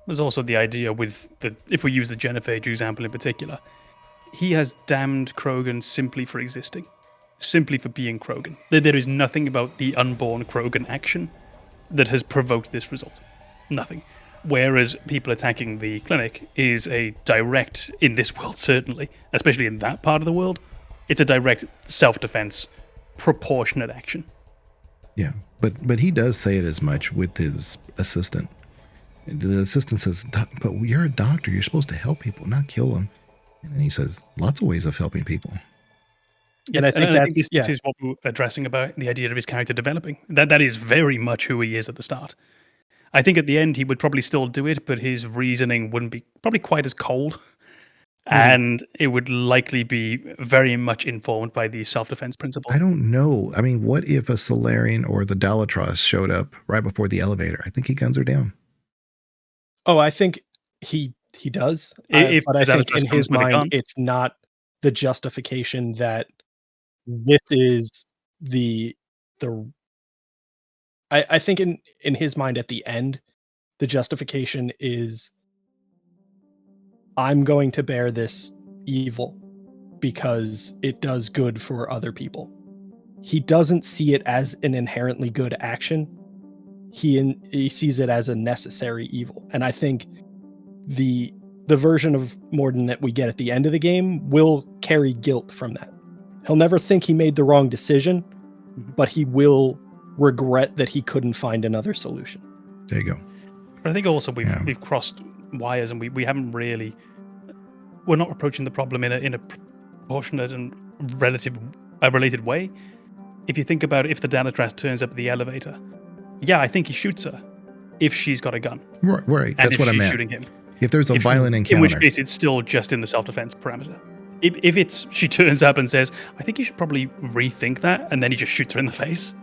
There's also the idea with if we use the Genophage example in particular, he has damned Krogan simply for existing, simply for being Krogan. There is nothing about the unborn Krogan action that has provoked this result. Nothing. Whereas people attacking the clinic is a direct, in this world certainly, especially in that part of the world, it's a direct self-defense, proportionate action. Yeah, but he does say it as much with his assistant. The assistant says, but you're a doctor. You're supposed to help people, not kill them. And then he says, lots of ways of helping people. Yeah, and I think this is what we're addressing about the idea of his character developing. That is very much who he is at the start. I think at the end he would probably still do it, but his reasoning wouldn't be probably quite as cold. And it would likely be very much informed by the self-defense principle. I don't know. I mean, what if a Solarian or the Dalatros showed up right before the elevator? I think he guns her down. Oh, I think he does. But I think in his mind, it's not the justification that this is the. I think in his mind at the end, the justification is, I'm going to bear this evil because it does good for other people. He doesn't see it as an inherently good action. He sees it as a necessary evil. And I think the version of Mordin that we get at the end of the game will carry guilt from that. He'll never think he made the wrong decision, but he will regret that he couldn't find another solution. There you go. But I think also we've crossed wires, and we haven't really. We're not approaching the problem in a proportionate and related way. If you think about it, if the Danatrass turns up at the elevator, I think he shoots her if she's got a gun. Right. And That's what I meant. Shooting him. If there's a violent encounter. In which case, it's still just in the self-defense parameter. If she turns up and says, I think you should probably rethink that, and then he just shoots her in the face.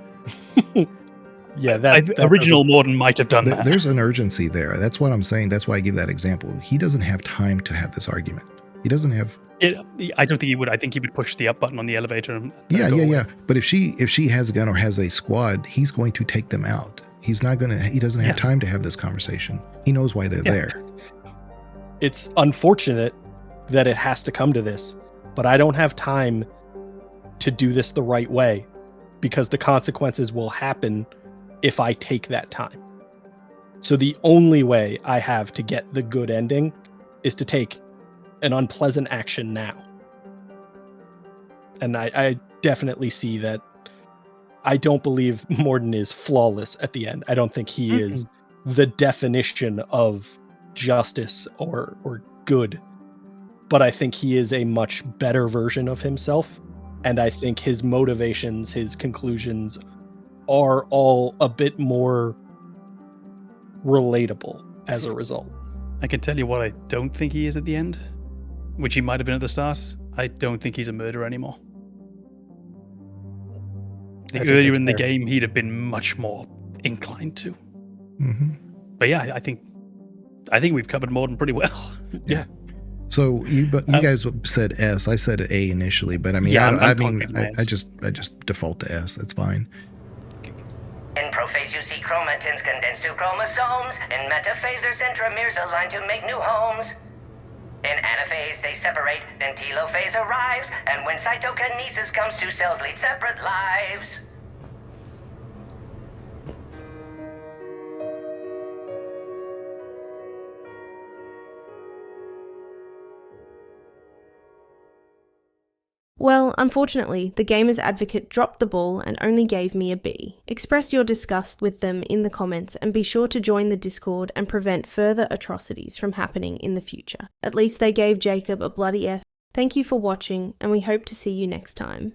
That original Mordin might have done that. There's an urgency there. That's what I'm saying. That's why I give that example. He doesn't have time to have this argument. He doesn't have... I don't think he would. I think he would push the up button on the elevator. And yeah. But if she has a gun or has a squad, he's going to take them out. He doesn't have time to have this conversation. He knows why they're there. It's unfortunate that it has to come to this, but I don't have time to do this the right way because the consequences will happen if I take that time. So the only way I have to get the good ending is to take an unpleasant action now. And I definitely see that. I don't believe Mordin is flawless at the end. I don't think he is the definition of justice or good. But I think he is a much better version of himself. And I think his motivations, his conclusions are all a bit more relatable as a result. I can tell you what I don't think he is at the end, which he might have been at the start. I don't think he's a murderer anymore. I think earlier in the game, he'd have been much more inclined to. Mm-hmm. But I think we've covered Mordin pretty well. Yeah. So you guys said S. I said A initially, but I mean, I just default to S. That's fine. In prophase, you see chromatins condensed to chromosomes. In metaphase, their centromeres align to make new homes. In anaphase, they separate, then telophase arrives, and when cytokinesis comes, two cells lead separate lives. Well, unfortunately, the Gamers Advocate dropped the ball and only gave me a B. Express your disgust with them in the comments and be sure to join the Discord and prevent further atrocities from happening in the future. At least they gave Jacob a bloody F. Thank you for watching, and we hope to see you next time.